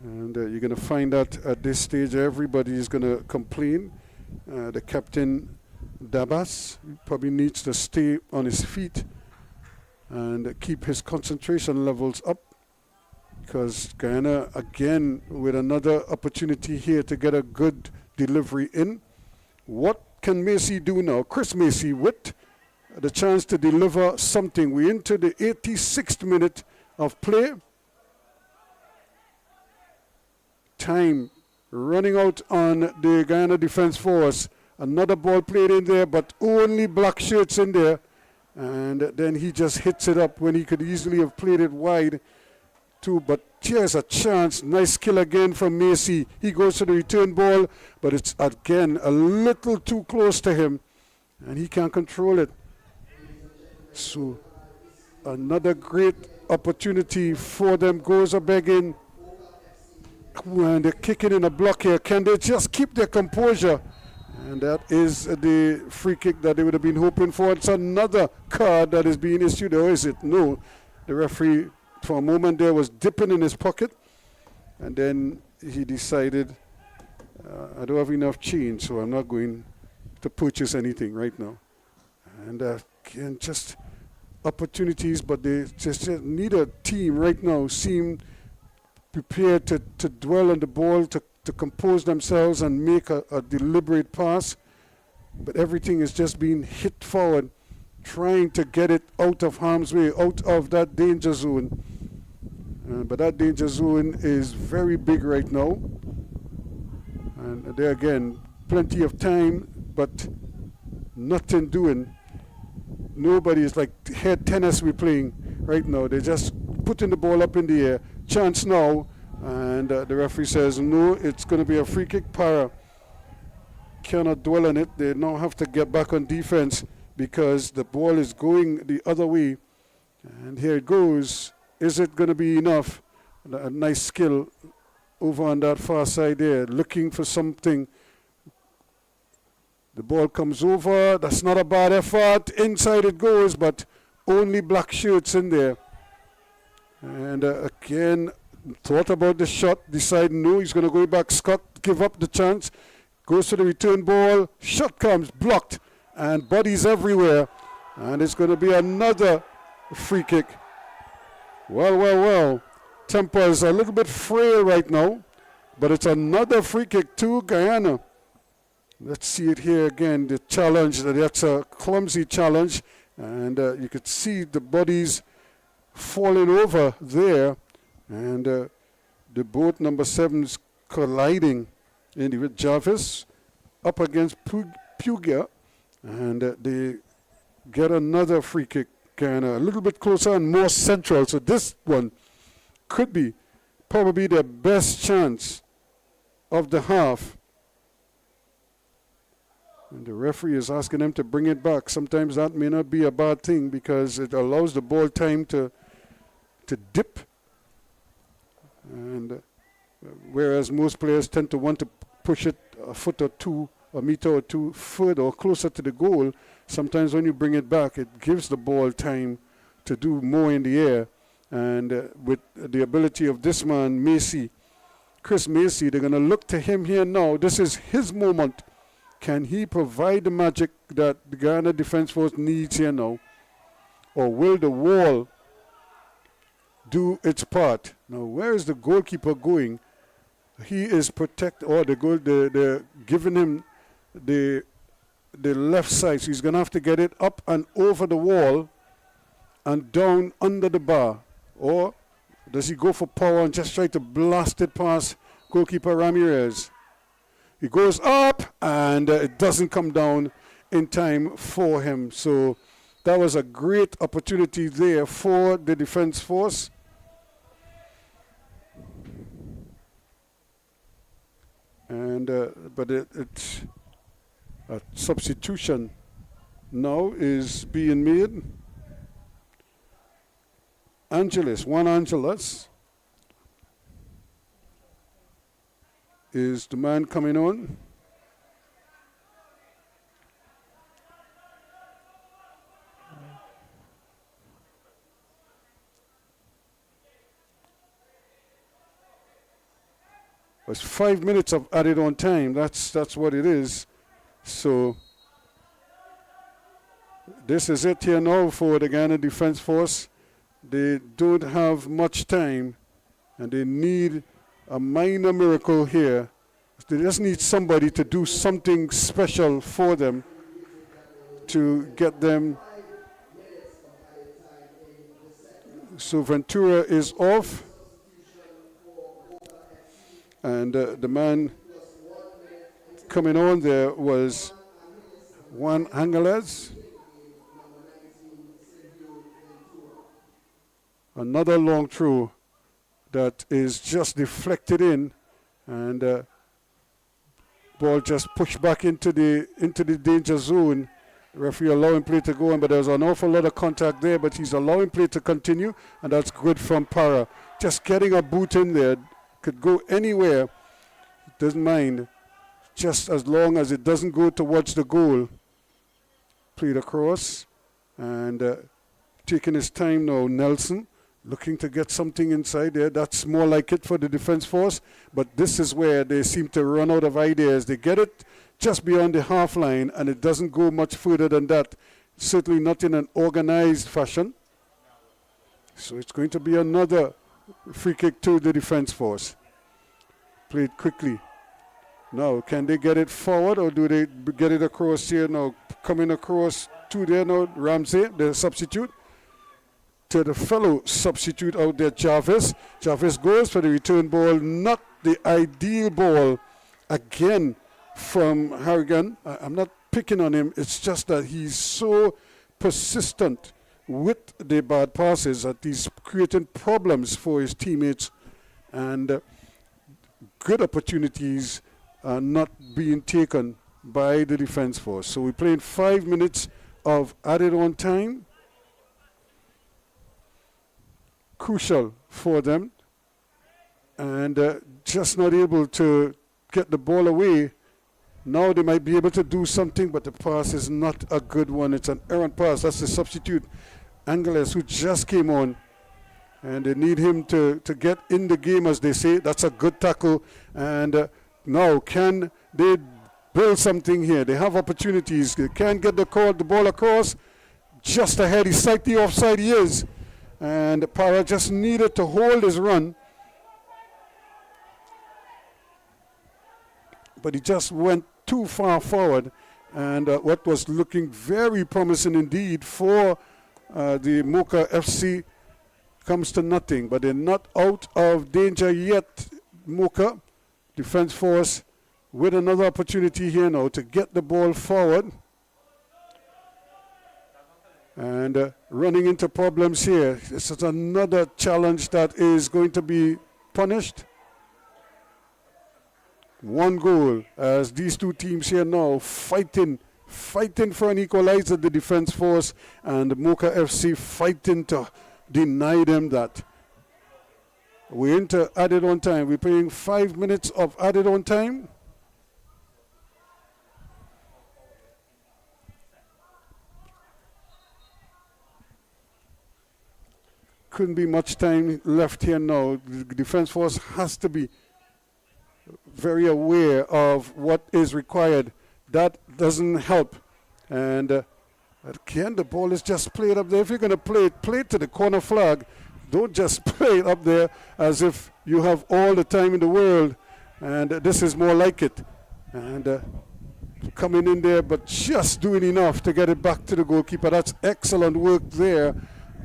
And you're going to find that at this stage everybody is going to complain. The captain, Dabas, probably needs to stay on his feet and keep his concentration levels up, because Guyana again with another opportunity here to get a good delivery in. What can Macy do now? Chris Macy with the chance to deliver something. We're into the 86th minute of play. Time running out on the Guyana Defence Force. Another ball played in there, but only black shirts in there. And then he just hits it up when he could easily have played it wide too. But here's a chance. Nice kill again from Macy. He goes to the return ball, but it's again a little too close to him, and he can't control it. So another great opportunity for them. Goes a begging. And they're kicking in a block here. Can they just keep their composure? And that is the free kick that they would have been hoping for. It's another card that is being issued, or is it? No. The referee, for a moment there, was dipping in his pocket. And then he decided, I don't have enough change, so I'm not going to purchase anything right now. And again, just opportunities, but they just need a team right now, seem prepared to dwell on the ball, to compose themselves and make a deliberate pass. But everything is just being hit forward, trying to get it out of harm's way, out of that danger zone. But that danger zone is very big right now. And there again, plenty of time, but nothing doing. Nobody is like head tennis we're playing right now. They're just putting the ball up in the air. Chance now, and the referee says no, it's going to be a free kick. Para cannot dwell on it. They now have to get back on defense because the ball is going the other way. And here it goes. Is it going to be enough? A nice skill over on that far side there, looking for something. The ball comes over. That's not a bad effort. Inside it goes, but only black shirts in there. And again, thought about the shot, decided no, he's going to go back. Scott give up the chance, goes to the return ball, shot comes, blocked, and bodies everywhere. And it's going to be another free kick. Well, temper is a little bit frail right now, but it's another free kick to Guyana. Let's see it here again, the challenge. That's a clumsy challenge, and you could see the bodies falling over there, and the boat number 7 is colliding with Jarvis up against Pugia, and they get another free kick, Guyana, a little bit closer and more central. So this one could be probably their best chance of the half. And the referee is asking them to bring it back. Sometimes that may not be a bad thing because it allows the ball time to dip. And whereas most players tend to want to push it a foot or two, a meter or two further or closer to the goal, sometimes when you bring it back, it gives the ball time to do more in the air. And with the ability of this man, Macy, Chris Macy, they're going to look to him here now. This is his moment. Can he provide the magic that the Guyana Defence Force needs here now? Or will the wall do its part? Now, where is the goalkeeper going? He is they're giving him the left side. So he's going to have to get it up and over the wall and down under the bar. Or does he go for power and just try to blast it past goalkeeper Ramirez? He goes up, and it doesn't come down in time for him. So that was a great opportunity there for the Defence Force. And but it's a substitution now is being made. Juan Angeles is the man coming on. It's 5 minutes of added on time. That's what it is. So this is it here now for the Guyana Defence Force. They don't have much time, and they need a minor miracle here. They just need somebody to do something special for them to get them. So Ventura is off, and the man coming on there was Juan Angeles. Another long throw that is just deflected in, and ball just pushed back into the danger zone. Referee allowing play to go on, but there's an awful lot of contact there, but he's allowing play to continue, and that's good from Para. Just getting a boot in there, could go anywhere, doesn't mind, just as long as it doesn't go towards the goal. Played across, and taking his time now, Nelson. Looking to get something inside there. That's more like it for the Defence Force. But this is where they seem to run out of ideas. They get it just beyond the half line, and it doesn't go much further than that. Certainly not in an organized fashion. So it's going to be another free kick to the Defence Force. Played quickly. Now, can they get it forward, or do they get it across here now? Coming across to there now, Ramsey, the substitute. To the fellow substitute out there, Jarvis. Jarvis goes for the return ball, not the ideal ball. Again, from Harrigan. I'm not picking on him. It's just that he's so persistent with the bad passes that he's creating problems for his teammates. And good opportunities are not being taken by the Defence Force. So we're playing 5 minutes of added on time. Crucial for them, and just not able to get the ball away. Now they might be able to do something, but the pass is not a good one. It's an errant pass. That's the substitute, Angeles, who just came on, and they need him to get in the game, as they say. That's a good tackle, and now can they build something here? They have opportunities. They can't get the ball across. Just ahead, he's slightly offside, he is. and Para just needed to hold his run, but he just went too far forward, and what was looking very promising indeed for the Moca FC comes to nothing. But they're not out of danger yet. Moca Defense Force with another opportunity here now to get the ball forward, and running into problems here. This is another challenge that is going to be punished. One goal as these two teams here now fighting for an equalizer, the Defense Force and Moca FC fighting to deny them that. We're into added on time. We're playing 5 minutes of added on time. Couldn't be much time left here now. The Defense Force has to be very aware of what is required. That doesn't help. And again, the ball is just played up there. If you're going to play it to the corner flag. Don't just play it up there as if you have all the time in the world. And this is more like it. And coming in there, but just doing enough to get it back to the goalkeeper. That's excellent work there.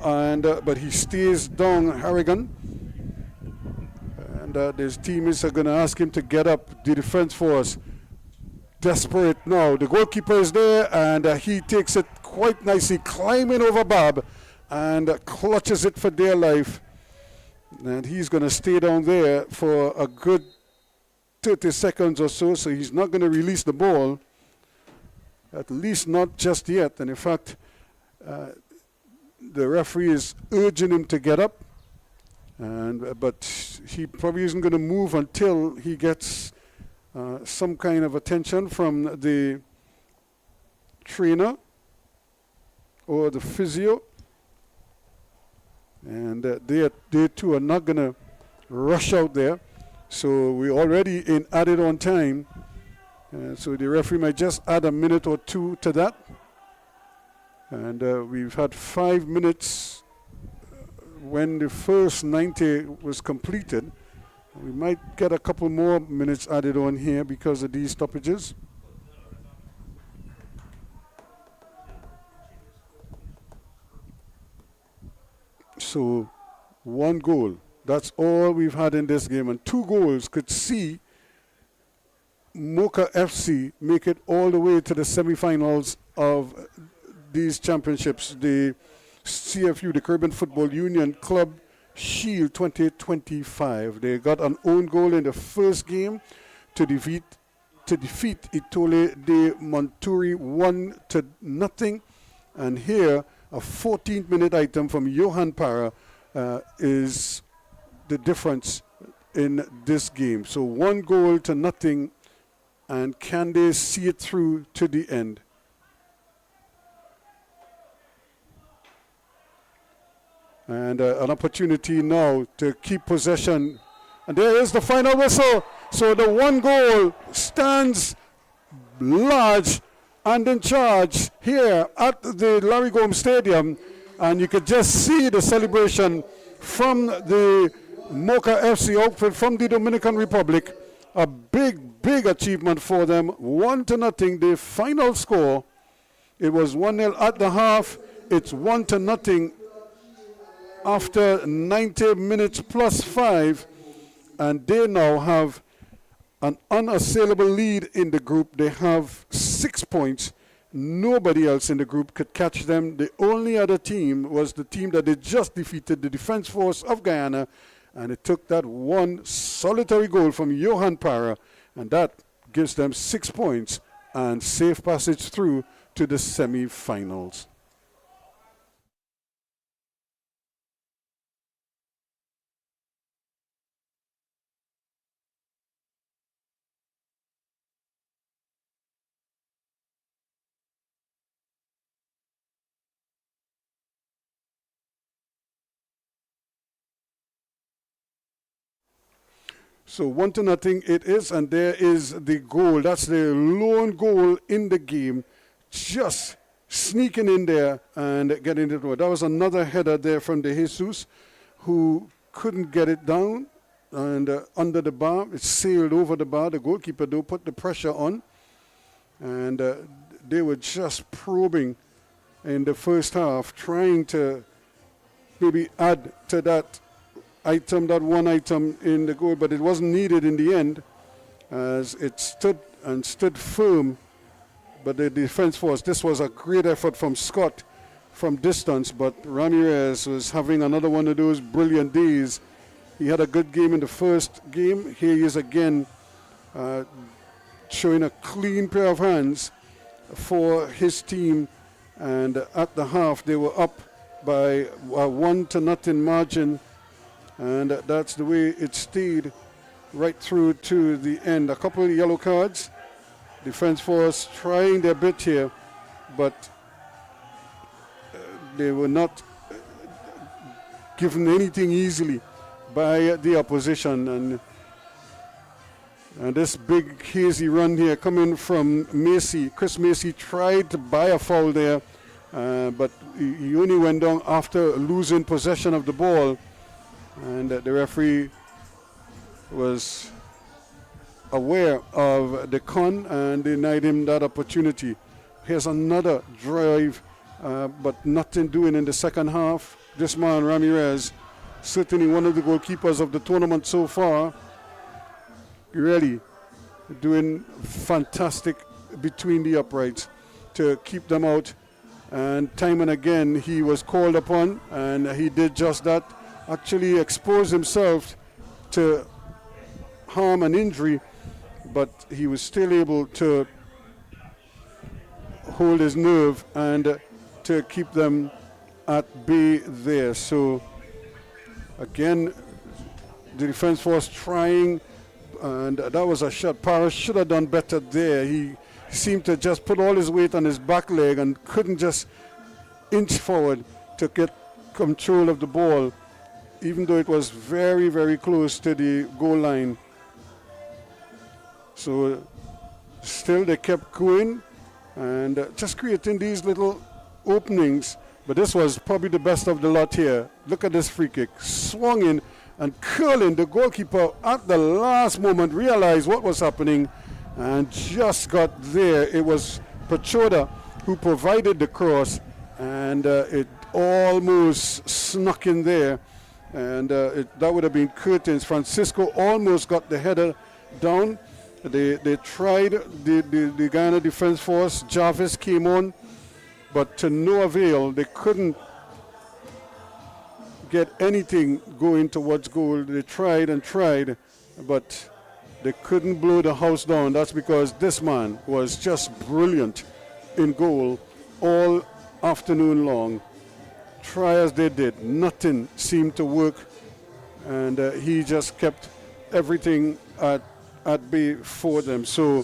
And but he stays down, Harrigan. And his teammates are going to ask him to get up. The Defense Force desperate now. The goalkeeper is there, and he takes it quite nicely, climbing over Bob, and clutches it for dear life. And he's going to stay down there for a good 30 seconds or so, so he's not going to release the ball, at least not just yet. And in fact, the referee is urging him to get up, but he probably isn't going to move until he gets some kind of attention from the trainer or the physio. And they too are not going to rush out there. So we're already in added on time. So the referee might just add a minute or two to that. And we've had 5 minutes when the first 90 was completed. We might get a couple more minutes added on here because of these stoppages. So 1 goal, that's all we've had in this game, and 2 goals could see Moca FC make it all the way to the semi-finals of these championships, the CFU, the Caribbean Football Union Club Shield 2025. They got an own goal in the first game to defeat Itole de Monturi 1-0, and here a 14th-minute item from Johan Para is the difference in this game. So 1-0, and can they see it through to the end? And an opportunity now to keep possession. And there is the final whistle. So the 1 goal stands large and in charge here at the Larry Gomes Stadium. And you could just see the celebration from the Moca FC outfit from the Dominican Republic. A big, big achievement for them. 1-0, the final score. It was 1-0 at the half. It's 1-0 after 90 minutes plus 5. And they now have an unassailable lead in the group. They have 6 points. Nobody else in the group could catch them. The only other team was the team that they just defeated, the Defense Force of Guyana, and it took that 1 solitary goal from Johan Para, and that gives them 6 points and safe passage through to the semi-finals. So 1-0 it is, and there is the goal. That's the lone goal in the game. Just sneaking in there and getting it over. That was another header there from De Jesus, who couldn't get it down and under the bar. It sailed over the bar. The goalkeeper, though, put the pressure on. And they were just probing in the first half, trying to maybe add to that item, that one item in the goal, but it wasn't needed in the end, as it stood firm. But the defense force, this was a great effort from Scott from distance, but Ramirez was having another one of those brilliant days. He had a good game in the first game. Here he is again, showing a clean pair of hands for his team. And at the half, they were up by a 1-0 margin. And that's the way it stayed right through to the end. A couple of yellow cards. Defense force trying their bit here, but they were not given anything easily by the opposition. And this big hazy run here coming from Macy. Chris Macy tried to buy a foul there, but he only went down after losing possession of the ball. And the referee was aware of the con and denied him that opportunity. Here's another drive, but nothing doing in the second half. This man, Ramirez, certainly one of the goalkeepers of the tournament so far, really doing fantastic between the uprights to keep them out. And time and again he was called upon, and he did just that. Actually exposed himself to harm and injury, but he was still able to hold his nerve and to keep them at bay there. So again, the defense force trying, and that was a shot. Parrish should have done better there. He seemed to just put all his weight on his back leg and couldn't just inch forward to get control of the ball, even though it was very, very close to the goal line. So still they kept going and just creating these little openings. But this was probably the best of the lot here. Look at this free kick. Swung in and curling. The goalkeeper at the last moment realized what was happening and just got there. It was Pachoda who provided the cross, and it almost snuck in there. And that would have been curtains. Francisco almost got the header down. They tried, the Guyana Defense Force. Jarvis came on, but to no avail. They couldn't get anything going towards goal. They tried and tried, but they couldn't blow the house down. That's because this man was just brilliant in goal all afternoon long. Try as they did, nothing seemed to work, and he just kept everything at bay for them. So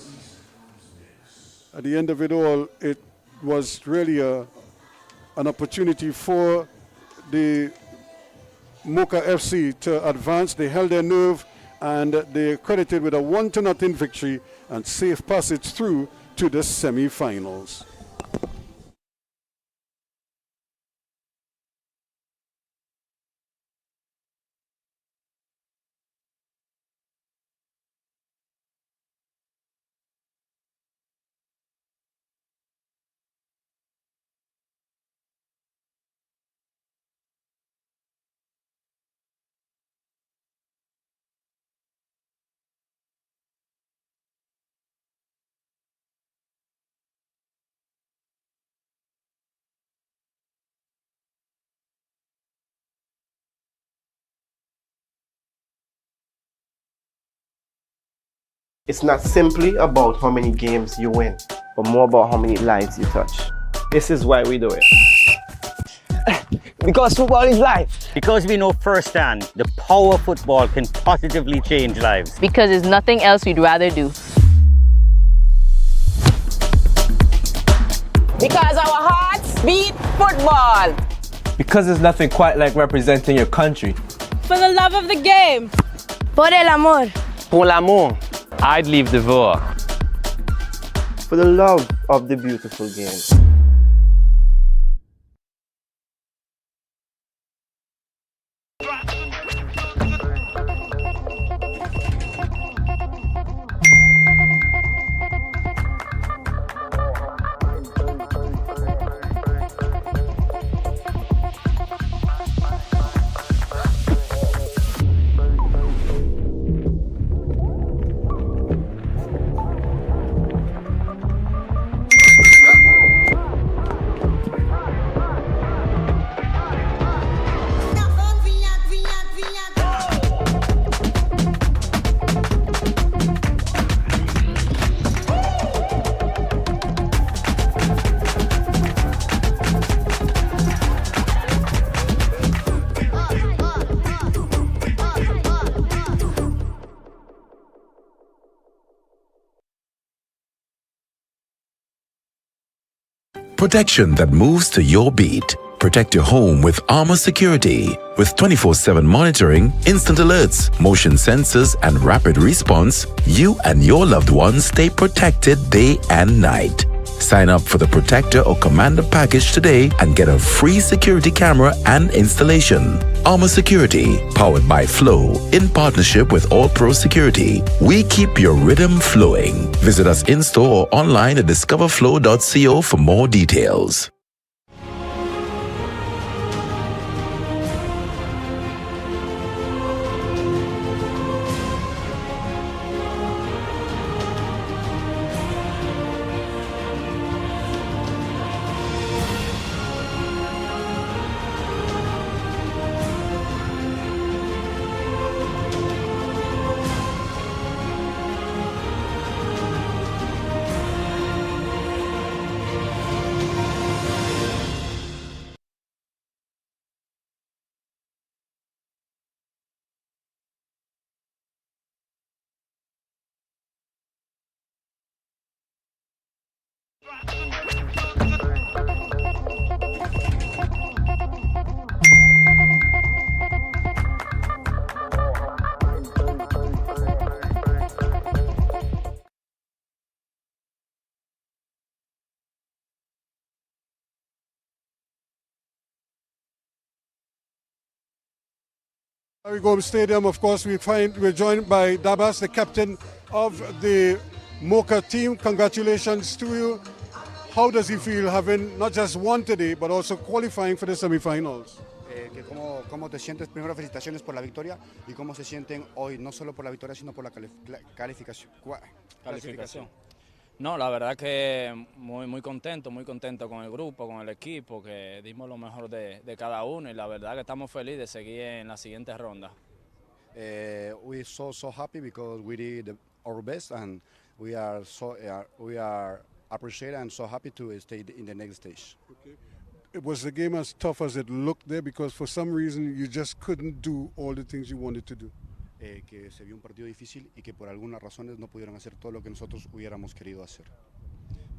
at the end of it all, it was really an opportunity for the Moca FC to advance. They held their nerve, and they credited with a 1-0 victory and safe passage through to the semi-finals. It's not simply about how many games you win, but more about how many lives you touch. This is why we do it. Because football is life. Because we know firsthand the power of football can positively change lives. Because there's nothing else we'd rather do. Because our hearts beat football. Because there's nothing quite like representing your country. For the love of the game. Por el amor. Pour l'amour. I'd leave the war. For the love of the beautiful game. Protection that moves to your beat. Protect your home with Armor Security. With 24/7 monitoring, instant alerts, motion sensors, and rapid response, you and your loved ones stay protected day and night. Sign up for the Protector or Commander package today and get a free security camera and installation. Armor Security, powered by Flow, in partnership with All Pro Security. We keep your rhythm flowing. Visit us in-store or online at discoverflow.co for more details. We go to the stadium, of course, we're joined by Dabas, the captain of the Moca team. Congratulations to you. How does he feel having not just won today, but also qualifying for the semifinals? ¿Cómo te sientes? Primero, felicitaciones por la victoria y cómo se sienten hoy, no solo por la victoria, sino por la calificación. No, la verdad que muy contento con el grupo, con el equipo, que dimos lo mejor de cada uno y la verdad que estamos felices de seguir en la siguiente ronda. We're so happy because we did our best and we are appreciated and so happy to stay in the next stage. Okay. Was the game as tough as it looked there? Because for some reason you just couldn't do all the things you wanted to do. Que se vio un partido difícil y que por algunas razones no pudieron hacer todo lo que nosotros hubiéramos querido hacer.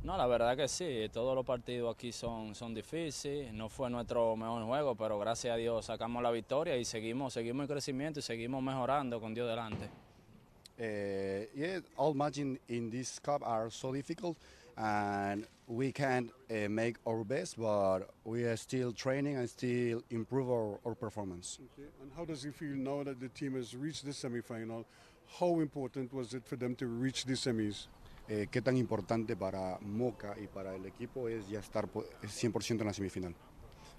No, la verdad que sí, todos los partidos aquí son difíciles, no fue nuestro mejor juego, pero gracias a Dios sacamos la victoria y seguimos en crecimiento y seguimos mejorando con Dios delante. Yeah, all matches in this cup are so difficult and we can't make our best, but we are still training and still improve our performance. Okay. And how does he feel now that the team has reached the semi-final? How important was it for them to reach the semis? ¿Qué tan importante para Moca y para el equipo es ya estar 100% en la semifinal?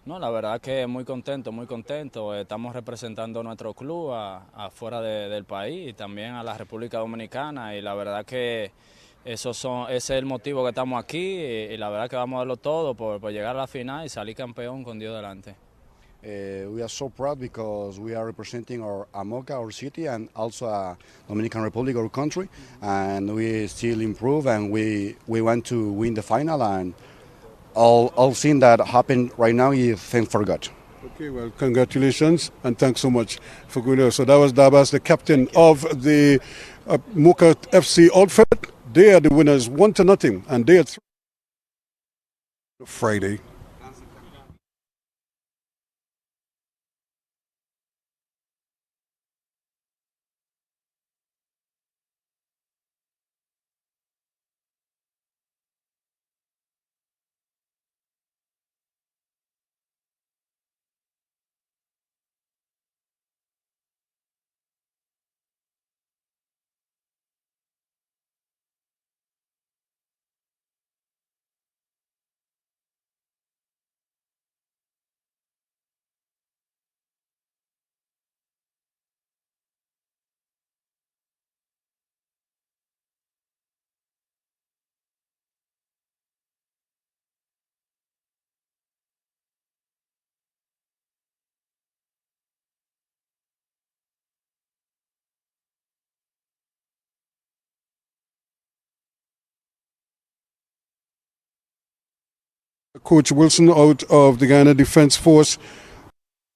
No, la verdad que muy contento. Estamos representando nuestro club afuera del país y también a la República Dominicana y la verdad que ese es el motivo que estamos aquí y la verdad que vamos a darlo todo por llegar a la final y salir campeón con Dios delante. We are so proud because we are representing our Moca, our city, and also Dominican Republic, our country, and we still improve and we want to win the final and all things that happen right now is thanks for God. Okay, well, congratulations and thanks so much for going there. So that was Dabas, the captain of the Moca FC outfit. They are the winners, 1-0, and they are Friday. Coach Wilson out of the Guyana Defence Force.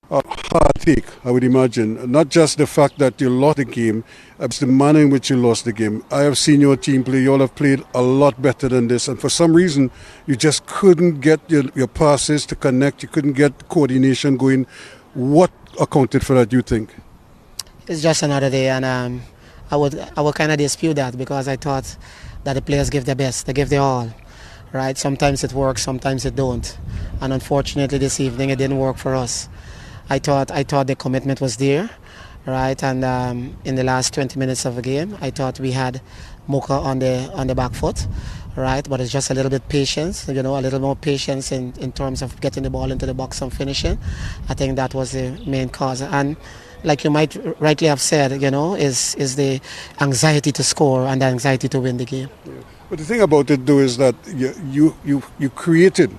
Heartache, I would imagine. Not just the fact that you lost the game, it's the manner in which you lost the game. I have seen your team play. You all have played a lot better than this. And for some reason, you just couldn't get your passes to connect. You couldn't get coordination going. What accounted for that, you think? It's just another day. And I would kind of dispute that, because I thought that the players give their best. They give their all. Right? Sometimes it works, sometimes it don't. And unfortunately this evening it didn't work for us. I thought the commitment was there, right? And in the last 20 minutes of the game, I thought we had Moca on the back foot, right? But it's just a little bit patience, a little more patience in terms of getting the ball into the box and finishing. I think that was the main cause. And like you might rightly have said, is the anxiety to score and the anxiety to win the game. Yeah. But the thing about it, though, is that you created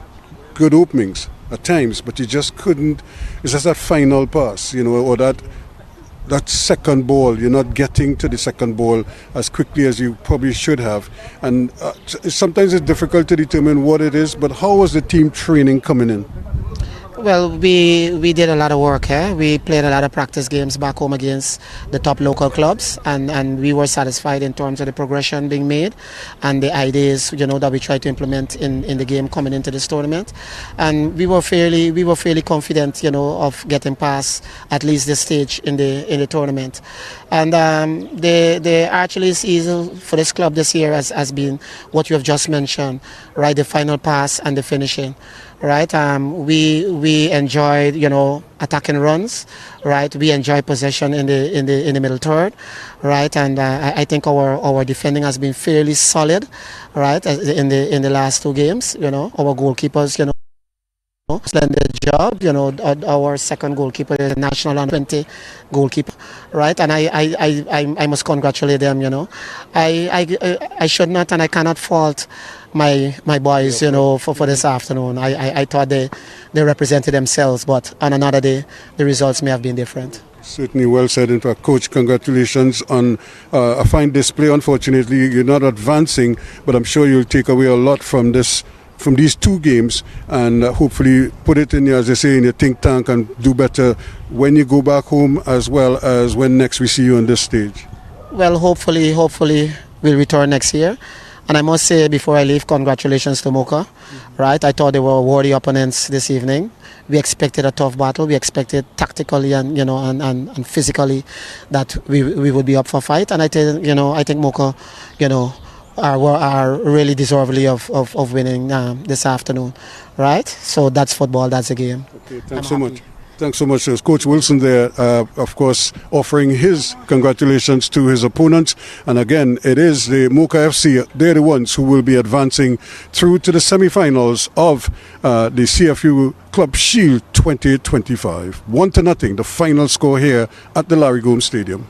good openings at times, but you just couldn't. It's just that final pass, or that second ball. You're not getting to the second ball as quickly as you probably should have. And sometimes it's difficult to determine what it is. But how was the team training coming in? Well, we did a lot of work here. We played a lot of practice games back home against the top local clubs, and we were satisfied in terms of the progression being made and the ideas that we tried to implement in the game coming into this tournament. And we were fairly confident of getting past at least this stage in the tournament. And the Achilles heel for this club this year has been what you have just mentioned, right? The final pass and the finishing. Right, we enjoyed attacking runs, right? We enjoy possession in the middle third, right? And I think our defending has been fairly solid, right? In the last two games, our goalkeepers, splendid job. Our second goalkeeper is a national under-20 goalkeeper, right? And I must congratulate them. I should not and I cannot fault my boys, for this afternoon. I thought they represented themselves, but on another day the results may have been different. Certainly well said. In fact, Coach, congratulations on a fine display. Unfortunately, you're not advancing, but I'm sure you'll take away a lot from these two games, and hopefully put it in, as they say, in your think tank and do better when you go back home, as well as when next we see you on this stage. Well, hopefully we'll return next year. And I must say, before I leave, congratulations to Moca. Right? I thought they were worthy opponents this evening. We expected a tough battle. We expected tactically and physically that we would be up for fight. And I think Moca, are really deservedly of winning this afternoon. Right? So that's football. That's the game. Okay, thanks so much. Thanks so much. Coach Wilson there, of course, offering his congratulations to his opponents. And again, it is the Moca FC. They're the ones who will be advancing through to the semi-finals of the CFU Club Shield 2025. 1-0, the final score here at the Larry Gomes Stadium.